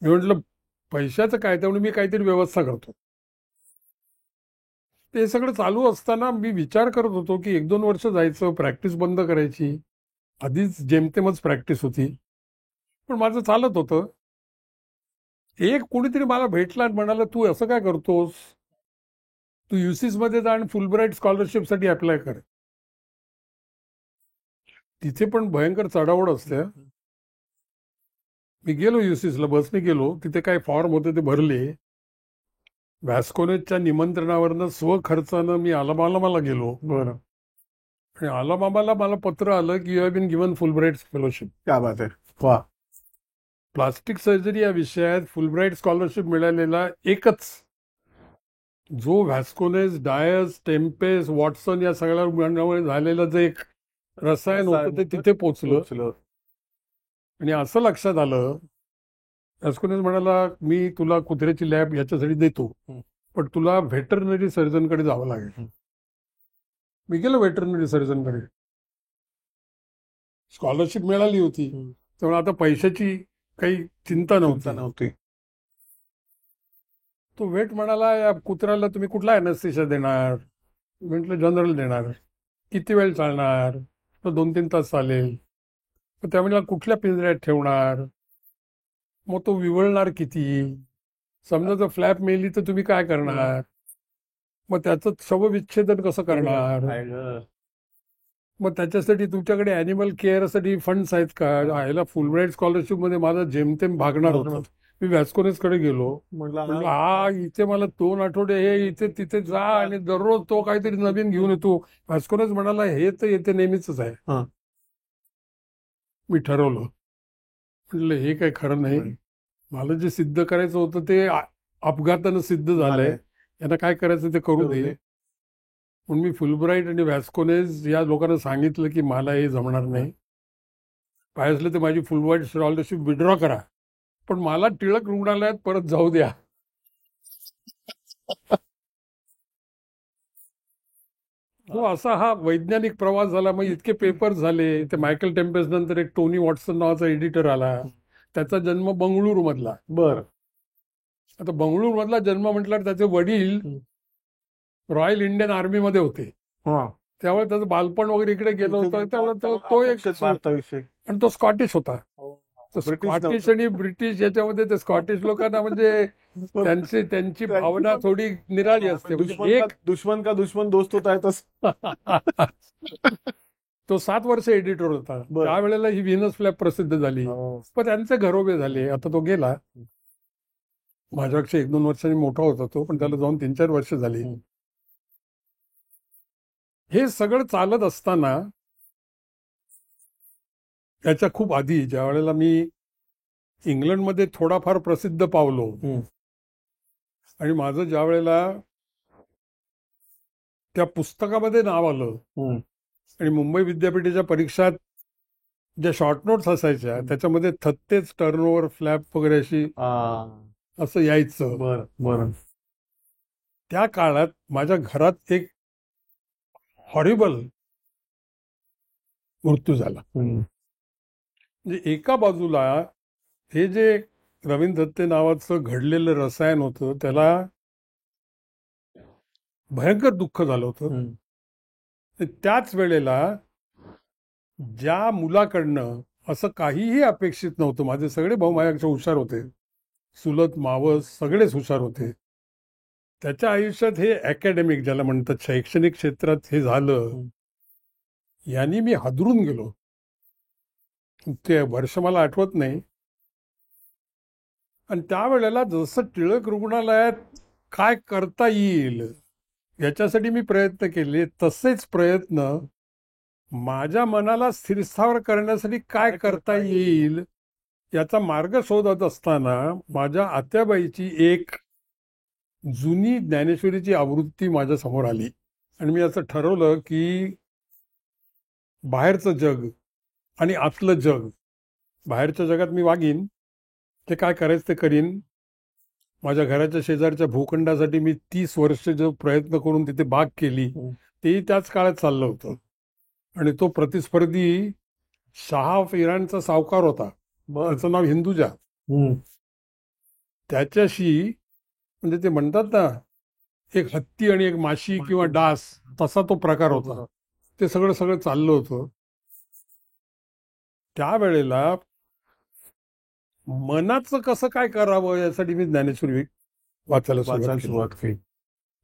मी म्हटलं पैशाचं काय, त्यामुळे मी काहीतरी व्यवस्था करतो. ते सगळं चालू असताना मी विचार करत होतो की 1-2 वर्ष जायचं, प्रॅक्टिस बंद करायची. आधीच जेमतेमच प्रॅक्टिस होती, पण माझं चालत होतं. एक कोणीतरी मला भेटला आणि म्हणाला तू असं काय करतोस, तू युसीस मध्ये जा आणि फुलब्राईट स्कॉलरशिपसाठी अप्लाय कर. तिथे पण भयंकर चढावड असते. मी गेलो युसीसला, बसने गेलो, तिथे काय फॉर्म होते ते भरले. व्हॅस्कोनेजच्या निमंत्रणावरनं स्वखर्चानं मी अलाबामाला गेलो. बरं. आणि अलाबामाला मला पत्र आलं की you have been given Fulbright fellowship. क्या बात आहे. वा. प्लास्टिक सर्जरी या विषयात फुलब्राईट स्कॉलरशिप मिळालेला एकच, जो व्हॅस्कोनेज, डायस, टेम्पेस, वॉटसन या सगळ्या रुग्णांमुळे झालेलं जे एक रसायन होतं ते तिथे पोचलं. आणि असं लक्षात आलं, व्हॅस्कोनेज म्हणाला मी तुला कुत्र्याची लॅब याच्यासाठी देतो, पण तुला व्हेटरनरी सर्जनकडे जावं लागेल. मी गेलो व्हेटरनरी सर्जनकडे. स्कॉलरशिप मिळाली होती, त्यामुळे आता पैशाची काही चिंता नव्हती. तो वेट म्हणाला या कुत्र्याला तुम्ही कुठला अॅनेस्थेशिया देणार. म्हटलं जनरल देणार. किती वेळ चालणार. तर 2-3 तास चालेल. त्यामुळे कुठल्या पिंजऱ्यात ठेवणार, मग तो विवळणार किती, समजा जर फ्लॅप मेली तर तुम्ही काय करणार, मग त्याचं शवविच्छेदन कसं करणार, मग त्याच्यासाठी तुमच्याकडे ॲनिमल केअरसाठी फंड्स आहेत का. ह्याला फुलब्राईट स्कॉलरशिप मध्ये माझा जेमतेम भागणार होतं. मी व्हॅस्कोनेजकडे गेलो, म्हटलं हा इथे मला 2 आठवडे हे इथे तिथे जा आणि दररोज तो काहीतरी नवीन घेऊन येतो. व्हॅस्कोनेज म्हणाला हे तर येते नेहमीच आहे. मी ठरवलं, म्हटलं हे काही खरं नाही, मला जे सिद्ध करायचं होतं ते अपघातानं सिद्ध झालंय, यांना काय करायचं ते करू दे. म्हणून मी फुलब्राईट आणि व्हॅस्कोनेज या लोकांना सांगितलं की मला हे जमणार नाही, पाहिजे असलं तर माझी फुलब्राईट स्कॉलरशिप विड्रॉ करा, पण मला टिळक रुग्णालयात परत जाऊ द्या. हो, असा हा वैज्ञानिक प्रवास झाला. मग इतके पेपर झाले. ते मायकल टेम्पेस नंतर एक टोनी वॉटसन नावाचा एडिटर आला, त्याचा जन्म बंगळुरू मधला. बर. आता बंगळुरू मधला जन्म म्हटल्यावर त्याचे वडील रॉयल इंडियन आर्मी मध्ये होते, त्यामुळे त्याचं बालपण वगैरे इकडे गेलं होतं. त्यामुळे तो एक भारताविषयी, आणि तो स्कॉटिश होता. स्कॉटिश आणि ब्रिटिश याच्यामध्ये ते स्कॉटिश लोकांना म्हणजे त्यांची भावना थोडी निराळी असते. म्हणजे एक दुश्मन का दुश्मन दोस्त होता है. तो 7 वर्ष एडिटर होता. त्यावेळेला ही व्हीनस फ्लॅप प्रसिद्ध झाली, पण त्यांचे घरोबे झाले. आता तो गेला, माझ्यापेक्षा 1-2 वर्षांनी मोठा होता तो, पण त्याला जाऊन 3-4 वर्ष झाली. हे सगळं चालत असताना त्याच्या खूप आधी ज्या वेळेला मी इंग्लंडमध्ये थोडाफार प्रसिद्ध पावलो. आणि माझं ज्या वेळेला त्या पुस्तकामध्ये नाव आलं आणि मुंबई विद्यापीठाच्या परीक्षात ज्या शॉर्ट नोट्स असायच्या त्याच्यामध्ये थत्तेच टर्नओव्हर फ्लॅप वगैरे अशी असं यायचं. बरं. त्या काळात माझ्या घरात एक हॉरिबल मृत्यू झाला. म्हणजे एका बाजूला हे जे रवींद्र दत्ते नावाचं घडलेलं रसायन होतं त्याला भयंकर दुःख झालं होतं. त्याच वेळेला ज्या मुलाकडनं असं काहीही अपेक्षित नव्हतं, माझे सगळे भाऊ माझ्यापेक्षा हुशार होते, चुलत मावस सगळेच हुशार होते, त्याच्या आयुष्यात हे अकॅडमिक ज्याला म्हणतात शैक्षणिक क्षेत्रात हे झालं, यांनी मी हादरून गेलो. ते वर्ष मला आठवत नाही. आणि त्यावेळेला जसं टिळक रुग्णालयात काय करता येईल याच्यासाठी मी प्रयत्न केले, तसेच प्रयत्न माझ्या मनाला स्थिरस्थावर करण्यासाठी काय करता येईल याचा मार्ग शोधत असताना माझ्या आत्याबाईची एक जुनी ज्ञानेश्वरीची आवृत्ती माझ्या समोर आली. आणि मी असं ठरवलं की बाहेरचं जग आणि आतलं जग, बाहेरच्या जगात मी वागीन, ते काय करायचं ते करीन. माझ्या घराच्या शेजारच्या भूखंडासाठी मी 30 वर्ष जो प्रयत्न करून तिथे बाग केली तेही त्याच काळात चाललं होतं. आणि तो प्रतिस्पर्धी शाह इराणचा सावकार होता, त्याचं नाव हिंदुजा. त्याच्याशी म्हणजे ते म्हणतात ना एक हत्ती आणि एक माशी किंवा डास, तसा तो प्रकार होता. ते सगळं चाललं होतं. त्यावेळेला मनाचं कसं काय करावं यासाठी मी ज्ञानेश्वरी वाचायला सुरुवात केली.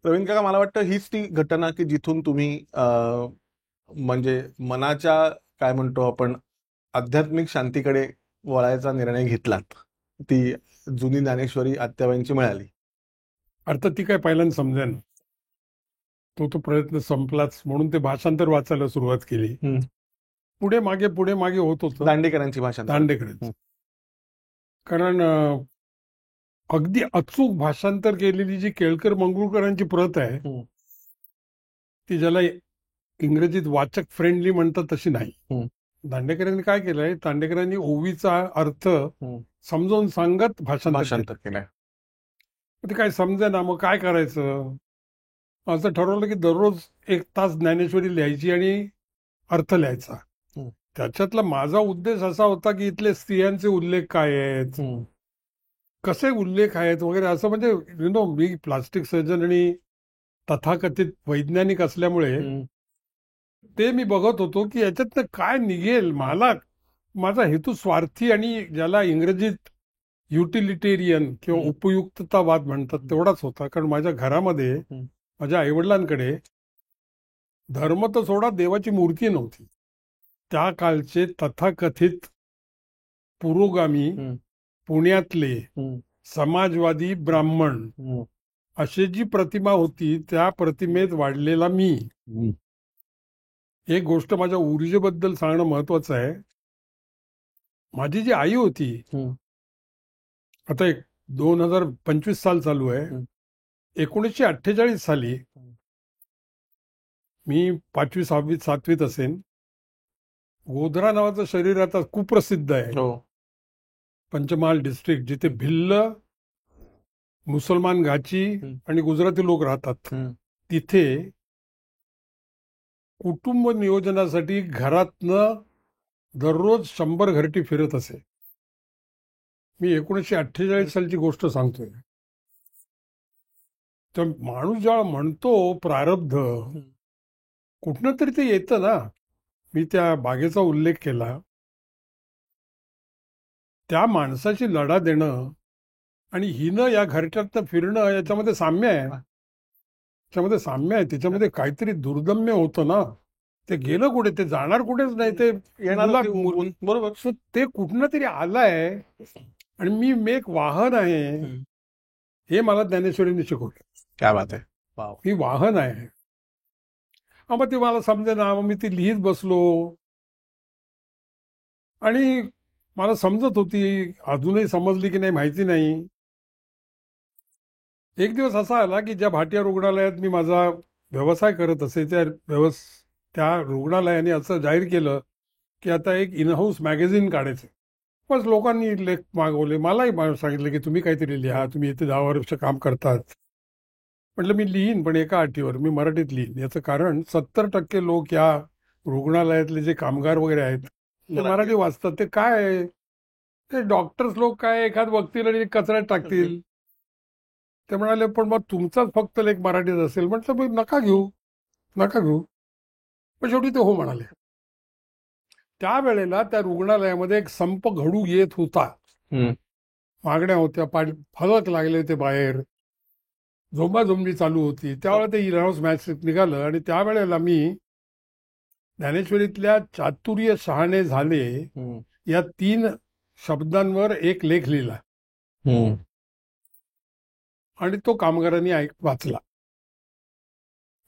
प्रवीण काका, मला वाटतं हीच ती घटना की जिथून तुम्ही म्हणजे मनाच्या काय म्हणतो आपण आध्यात्मिक शांतीकडे वळायचा निर्णय घेतलात, ती जुनी ज्ञानेश्वरी आत्याबाईंची मिळाली. अर्थात ती काय पहिल्यांदा समजेन, तो प्रयत्न संपलाच म्हणून ते भाषांतर वाचायला सुरुवात केली. पुढे मागे होत होतं. दांडेकरांची भाषा, दांडेकरांची. कारण अगदी अचूक भाषांतर केलेली जी केळकर मंगळूरकरांची प्रत आहे ती ज्याला इंग्रजीत वाचक फ्रेंडली म्हणतात तशी नाही. दांडेकरांनी काय केलंय, दांडेकरांनी ओवीचा अर्थ समजावून सांगत भाषांतर केलंय. ते काय समजे ना, मग काय करायचं असं ठरवलं की दररोज 1 तास ज्ञानेश्वरी लिहायची आणि अर्थ लिहायचा. त्याच्यातला माझा उद्देश असा होता की इथले स्त्रियांचे उल्लेख काय आहेत, कसे उल्लेख आहेत वगैरे असं. म्हणजे मी प्लास्टिक सर्जन आणि तथाकथित वैज्ञानिक असल्यामुळे ते मी बघत होतो की याच्यातनं काय निघेल. माझा हेतू स्वार्थी आणि ज्याला इंग्रजीत युटिलिटेरियन किंवा उपयुक्ततावाद म्हणतात तेवढाच होता. कारण माझ्या घरामध्ये माझ्या आईवडिलांकडे धर्म तर सोडा, देवाची मूर्ती नव्हती. त्या कालचे तथाकथित पुरोगामी पुण्यातले समाजवादी ब्राह्मण अशी जी प्रतिमा होती त्या प्रतिमेत वाढलेला मी. एक गोष्ट माझ्या ऊर्जेबद्दल सांगणं महत्वाचं आहे. माझी जी आई होती, आता 2025 साल चालू आहे, 1948 साली मी 5वी 6वी 7वीत असेन. गोधरा नावाचं शरीर आता कुप्रसिद्ध आहे, पंचमहाल डिस्ट्रिक्ट, जिथे भिल्ल, मुसलमान, घाची आणि गुजराती लोक राहतात. तिथे कुटुंब नियोजनासाठी घरातनं दररोज 100 घरटी फिरत असे. मी 1948 सालची गोष्ट सांगतोय. तर माणूस जेव्हा म्हणतो प्रारब्ध, कुठनं तरी ते येतं ना. मी त्या बागेचा उल्लेख केला. त्या माणसाची लढा देणं आणि हिनं या घरट्यातनं फिरणं याच्यामध्ये साम्य आहे. त्याच्यामध्ये काहीतरी दुर्दम्य होतं ना. ते गेलं कुठे, ते जाणार कुठेच नाही, ते येणार बरोबर. ते कुठनं तरी आलंय आणि मी एक वाहन आहे हे मला ज्ञानेश्वरीने शिकवलं. काय बात आहे. ही वाहन आहे. मग ते मला समजे ना. मग मी ती लिहित बसलो आणि मला समजत होती, अजूनही समजली की नाही माहिती नाही. एक दिवस असा आला की ज्या भाटिया रुग्णालयात मी माझा व्यवसाय करत असे त्या रुग्णालयाने असं जाहीर केलं की आता एक इनहाऊस मॅगझिन काढायचं. बस लोकांनी लेख मागवले. मलाही सांगितलं की तुम्ही काहीतरी लिहा, तुम्ही इथे 10 वर्ष काम करतात. म्हटलं मी लिहीन, पण एका अटीवर, मी मराठीत लिहीन. याचं कारण 70% लोक या रुग्णालयातले जे कामगार वगैरे आहेत ते मराठी वाचतात. ते काय आहे, ते डॉक्टर्स लोक काय एखाद बघतील आणि कचऱ्यात टाकतील. ते म्हणाले पण मग तुमचाच फक्त लेख मराठीत असेल. म्हटलं मग नका घेऊ. पण शेवटी ते हो म्हणाले. त्यावेळेला त्या रुग्णालयामध्ये एक संप घडू येत होता. मागण्या होत्या, फलक लागले होते बाहेर, झोंबाझोंबी चालू होती. त्यावेळेला ते इनहाऊस मॅच निघालं आणि त्यावेळेला मी ज्ञानेश्वरीतल्या चातुर्य शहाणे झाले या 3 शब्दांवर एक लेख लिहिला आणि तो कामगारांनी वाचला.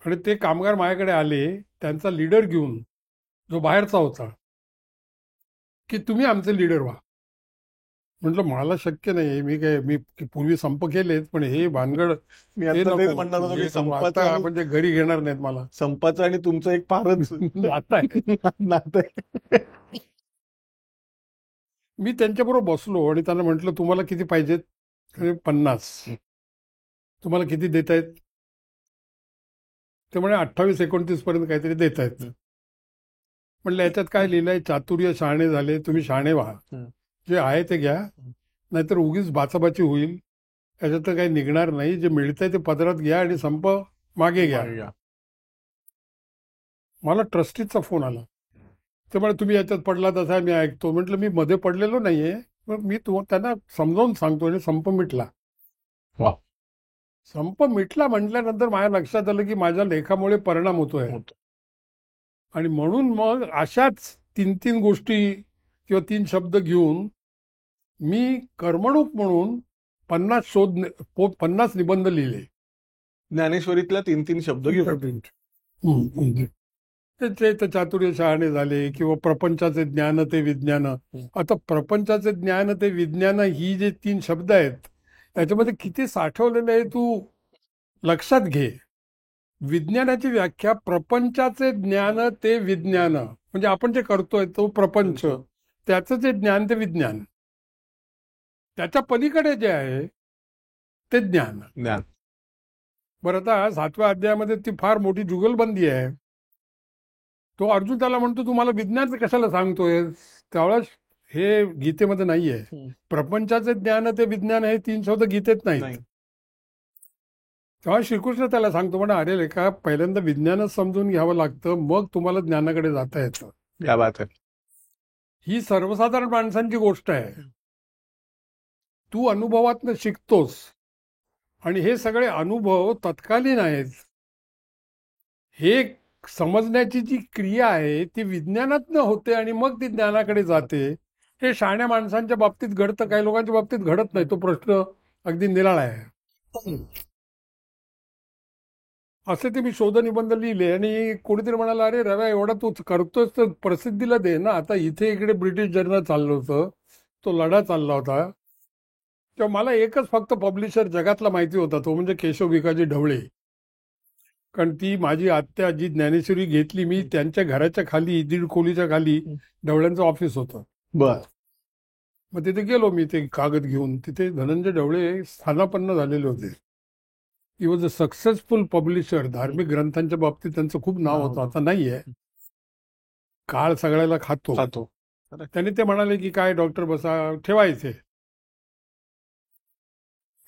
आणि ते कामगार माझ्याकडे आले, त्यांचा लीडर घेऊन, जो बाहेरचा होता, की तुम्ही आमचे लीडर व्हा. म्हटलं मला शक्य नाही, मी पूर्वी संप केलेत, पण हे भानगड मी हे आता तेच नको. म्हणणार होतो की आता संपाचं म्हणजे घरी घेणार नाहीत मला. संपाचं आणि तुमचं एक फारच आता आहे. नातं आहे. मी त्यांच्याबरोबर बसलो आणि त्यांना म्हटलं तुम्हाला किती पाहिजेत? 50. तुम्हाला किती देत आहेत? ते म्हणे 28-29 पर्यंत काहीतरी देत आहेत. म्हटलं याच्यात काय लिहिलंय? चातुर्य शहाणे झाले, तुम्ही शहाणे व्हा, जे आहे ते घ्या, नाहीतर उगीच बाचाबाची होईल, याच्यात तर काही निघणार नाही. जे मिळतंय ते पदरात घ्या आणि संप मागे घ्या. मला ट्रस्टीचा फोन आला. ते म्हणे तुम्ही याच्यात पडलात असं मी ऐकतो. म्हटलं मी मध्ये पडलेलो नाहीये, पण मी त्यांना समजावून सांगतो आणि संप मिटला. संप मिटला म्हटल्यानंतर माझ्या लक्षात आलं की माझ्या लेखामुळे परिणाम होतोय. आणि म्हणून मग अशाच 3 गोष्टी किंवा 3 शब्द घेऊन मी करमणूक म्हणून 50 निबंध लिहिले. ज्ञानेश्वरीतल्या 3 शब्द घेऊन. ते चातुर्य शहाणे झाले किंवा प्रपंचाचे ज्ञान ते विज्ञान. आता प्रपंचाचे ज्ञान ते विज्ञान ही जे 3 शब्द आहेत, त्याच्यामध्ये किती साठवलेलं आहे तू लक्षात घे. विज्ञानाची व्याख्या प्रपंचाचे ज्ञान ते विज्ञान, म्हणजे आपण जे करतोय तो प्रपंच, त्याचं जे ज्ञान ते विज्ञान, त्याच्या पलीकडे जे आहे ते ज्ञान. बरं, आता 7व्या अध्यायामध्ये ती फार मोठी जुगलबंदी आहे. तो अर्जुन त्याला म्हणतो तुम्हाला विज्ञान कशाला सांगतोय? त्यावेळेस हे गीतेमध्ये नाहीये. प्रपंचाचे ज्ञान ते विज्ञान हे 3 शब्द गीतेत नाहीत. तेव्हा श्रीकृष्ण त्याला सांगतो म्हणा, अरे लेखा, पहिल्यांदा विज्ञानच समजून घ्यावं लागतं, मग तुम्हाला ज्ञानाकडे जाता येतं. क्या बात आहे. ही सर्वसाधारण माणसांची गोष्ट आहे. तू अनुभवातनं शिकतोस आणि हे सगळे अनुभव तत्कालीन आहेत. हे समजण्याची जी क्रिया आहे ती विज्ञानातनं होते आणि मग ती ज्ञानाकडे जाते. हे शहाण्या माणसांच्या बाबतीत घडतं, काही लोकांच्या बाबतीत घडत नाही. तो प्रश्न अगदी निराळा आहे. असे ते मी शोधनिबंध लिहिले आणि कोणीतरी म्हणाला, अरे रव्या, एवढा तू करतोस तर प्रसिद्धीला दे ना. आता इथे इकडे ब्रिटिश जर्नल चाललं होतं, तो लढा चालला होता. तेव्हा मला एकच फक्त पब्लिशर जगातला माहिती होता, तो म्हणजे केशव भिकाजी ढवळे. कारण ती माझी आत्या जी ज्ञानेश्वरी घेतली मी, त्यांच्या घराच्या खाली 1.5 खोलीच्या खाली ढवळ्यांचं ऑफिस होतं. मग तिथे गेलो मी ते कागद घेऊन. तिथे धनंजय ढवळे स्थानापन्न झालेले होते. He was a successful publisher. धार्मिक ग्रंथांच्या बाबतीत त्यांचं खूप नाव होतं. आता नाहीये, काळ सगळ्याला खातो. त्यांनी ते म्हणाले की काय डॉक्टर बसा, ठेवा इथे.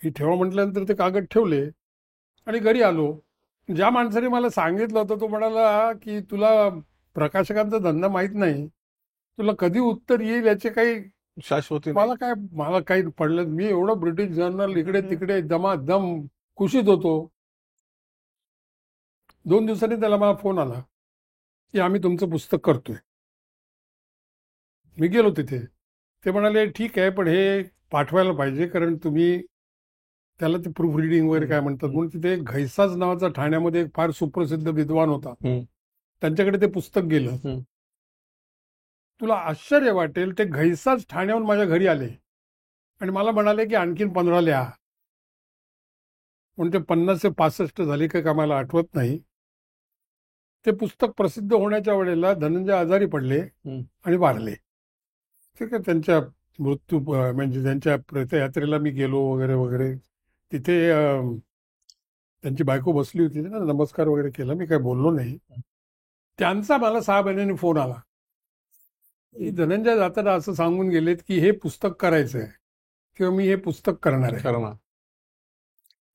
ही ठेवा म्हटल्यानंतर ते कागद ठेवले आणि घरी आलो. ज्या माणसाने मला सांगितलं होतं तो म्हणाला की तुला प्रकाशकांचा धंदा माहित नाही, तुला कधी उत्तर येईल याचे काही शाश्वती. मला काही पडलं. मी एवढं ब्रिटिश जर्नल इकडे तिकडे दम कुशीत होतो. 2 दिवसांनी त्याला मला फोन आला की आम्ही तुमचं पुस्तक करतोय. मी गेलो तिथे. ते म्हणाले ठीक आहे, पण हे पाठवायला पाहिजे, कारण तुम्ही त्याला ते प्रूफ रिडिंग वगैरे काय म्हणतात. म्हणून तिथे घैसाच नावाचा ठाण्यामध्ये एक फार सुप्रसिद्ध विद्वान होता, त्यांच्याकडे ते पुस्तक गेलं. तुला आश्चर्य वाटेल, ते घैसाच ठाण्याहून माझ्या घरी आले आणि मला म्हणाले की आणखीन 15 लिहा. पण ते 50 ते 65 झाले का मला आठवत नाही. ते पुस्तक प्रसिद्ध होण्याच्या वेळेला धनंजय आजारी पडले आणि वारले. ठीक आहे. त्यांच्या मृत्यू म्हणजे त्यांच्या प्रेतयात्रेला मी गेलो वगैरे वगैरे. तिथे त्यांची बायको बसली होती ना, नमस्कार वगैरे केला, मी काही बोललो नाही. त्यांचा मला 6 महिन्यांनी फोन आला की धनंजय जाताना असं सांगून गेलेत की हे पुस्तक करायचं आहे किंवा मी हे पुस्तक करणार आहे.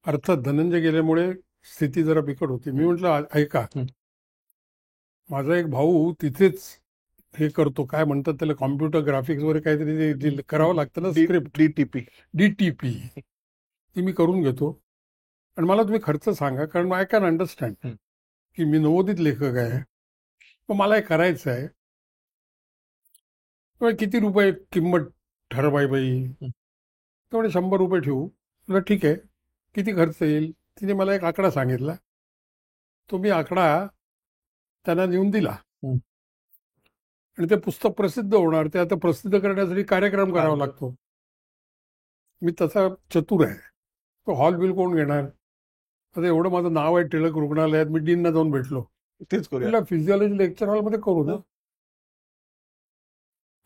अर्थात धनंजय गेल्यामुळे स्थिती जरा बिकट होती. मी म्हटलं ऐका, माझा एक भाऊ तिथेच हे करतो, काय म्हणतात त्याला, कॉम्प्युटर ग्राफिक्स वगैरे काहीतरी करावं लागतं ना, स्क्रिप्ट, DTP ती मी करून घेतो आणि मला तुम्ही खर्च सांगा, कारण आय कॅन अंडरस्टँड की मी नवोदित लेखक आहे, पण मला हे करायचं आहे. किती रुपये किंमत ठरवाय बाई? तर म्हणे 100 रुपये ठेवू. म्हटलं ठीक आहे, किती खर्च येईल? तिने मला एक आकडा सांगितला. तो मी आकडा त्यांना नेऊन दिला आणि ते पुस्तक प्रसिद्ध होणार. ते आता प्रसिद्ध करण्यासाठी कार्यक्रम करावा लागतो. मी तसा चतुर आहे. तो हॉल बिल कोण घेणार? आता एवढं माझं नाव आहे टिळक रुग्णालयात, मी डीनना जाऊन भेटलो, तेच करूया, फिजिओलॉजी लेक्चर हॉलमध्ये करू ना.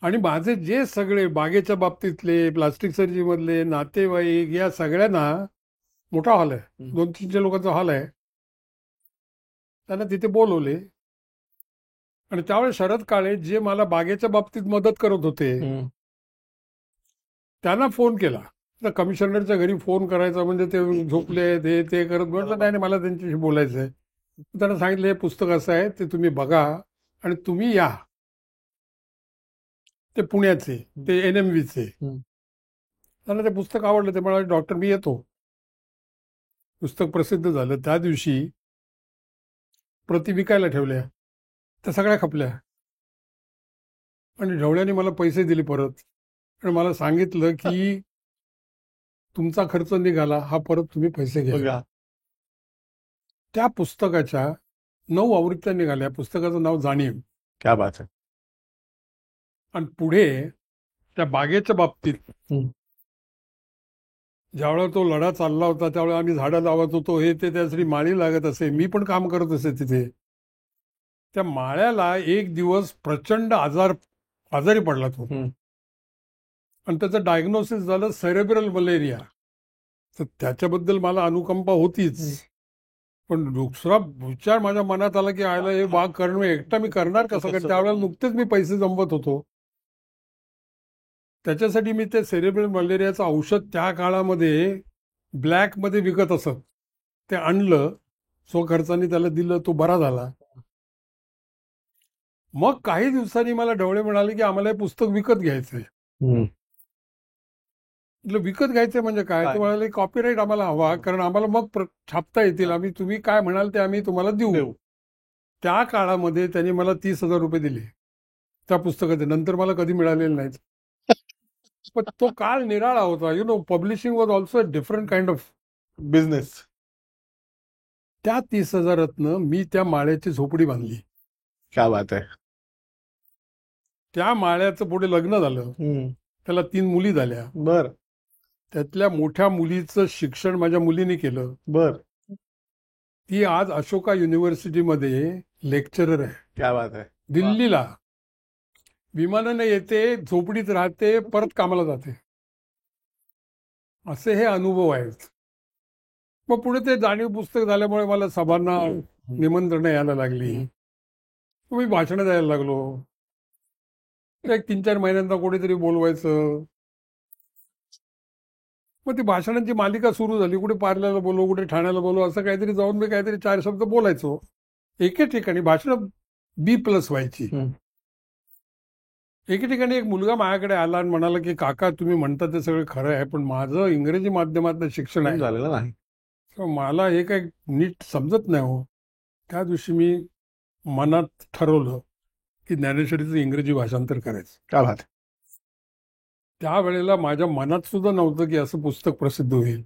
आणि माझे जे सगळे बागेच्या बाबतीतले, प्लास्टिक सर्जरी मधले नातेवाईक, या सगळ्यांना मोठा हॉल आहे, 200-300 लोकांचा हॉल आहे, त्यांना तिथे बोलवले. आणि त्यावेळेस शरद काळे जे मला बागेच्या बाबतीत मदत करत होते त्यांना फोन केला. तर कमिशनरच्या घरी फोन करायचा म्हणजे ते झोपले, ते करत. म्हटलं नाही, मला त्यांच्याशी बोलायचं आहे. त्यांना सांगितलं हे पुस्तक असं आहे, ते तुम्ही बघा आणि तुम्ही या. ते पुण्याचे, ते NMVचे. त्यांना ते पुस्तक आवडलं. ते म्हणाले डॉक्टर मी येतो. पुस्तक प्रसिद्ध झालं. त्या दिवशी प्रति विकायला ठेवल्या, त्या सगळ्या खपल्या आणि ढवळ्याने मला पैसे दिले परत आणि मला सांगितलं की तुमचा खर्च निघाला, हा परत तुम्ही पैसे घ्या. त्या पुस्तकाच्या 9 आवृत्त्या निघाल्या. पुस्तकाचं नाव जाणीव. क्या बात आहे. आणि पुढे त्या बागेच्या बाबतीत ज्यावेळेला तो लढा चालला होता त्यावेळेला आम्ही झाडं लावत होतो, हे ते त्यासाठी माळी लागत असे, मी पण काम करत असे तिथे. त्या माळ्याला एक दिवस प्रचंड आजारी पडला तो आणि त्याचं डायग्नोसिस झालं सेरेब्रल मलेरिया. तर त्याच्याबद्दल मला अनुकंपा होतीच, पण दुसरा विचार माझ्या मनात आला की आयला हे बाग करणं एकटा मी करणार कसं? कारण त्यावेळेला नुकतेच मी पैसे जमवत होतो. त्याच्यासाठी मी ते सेरेब्रल मलेरियाचं औषध त्या काळामध्ये ब्लॅकमध्ये विकत असत, ते आणलं, स्वखर्चाने त्याला दिलं, तो बरा झाला. मग काही दिवसांनी मला ढवळे म्हणाले की आम्हाला हे पुस्तक विकत घ्यायचंय. म्हटलं विकत घ्यायचंय म्हणजे काय? ते म्हणाले कॉपीराईट आम्हाला हवा, कारण आम्हाला मग छापता येतील, आम्ही तुम्ही काय म्हणाल ते आम्ही तुम्हाला देऊ. त्या काळामध्ये त्यांनी मला 30,000 रुपये दिले त्या पुस्तकाचे. नंतर मला कधी मिळालेले नाहीत. पण तो काळ निराळा होता. Publishing was also a different kind of business. त्या 30,000 मी त्या माळ्याची झोपडी बांधली. क्या बात आहे. त्या माळ्याचं पुढे लग्न झालं, त्याला 3 मुली झाल्या. बर. त्यातल्या मोठ्या मुलीचं शिक्षण माझ्या मुलीने केलं. बर. ती आज अशोका युनिव्हर्सिटीमध्ये लेक्चरर आहे. क्या बात आहे. दिल्लीला विमानाने येते, झोपडीत राहते, परत कामाला जाते. असे हे अनुभव आहेत. मग पुढे ते जाणीव पुस्तक झाल्यामुळे मला सभांना निमंत्रण यायला लागली, मी भाषण द्यायला लागलो. एक 3-4 महिन्यांना कोणीतरी बोलवायचं. मग ती भाषणांची मालिका सुरू झाली. कुठे पार्ल्याला बोलव, कुठे ठाण्याला बोलव, असं काहीतरी जाऊन मी काहीतरी 4 शब्द बोलायचो. एके ठिकाणी भाषण B+ व्हायची. एके ठिकाणी एक मुलगा माझ्याकडे आला आणि म्हणाला की काका तुम्ही म्हणता ते सगळं खरं आहे, पण माझं इंग्रजी माध्यमातलं शिक्षण आहे झालेलं नाही, मला हे काही नीट समजत नाही हो. त्या दिवशी मी मनात ठरवलं की ज्ञानेश्वरीचं इंग्रजी भाषांतर करायचं. काय बात. त्यावेळेला माझ्या मनात सुद्धा नव्हतं की असं पुस्तक प्रसिद्ध होईल.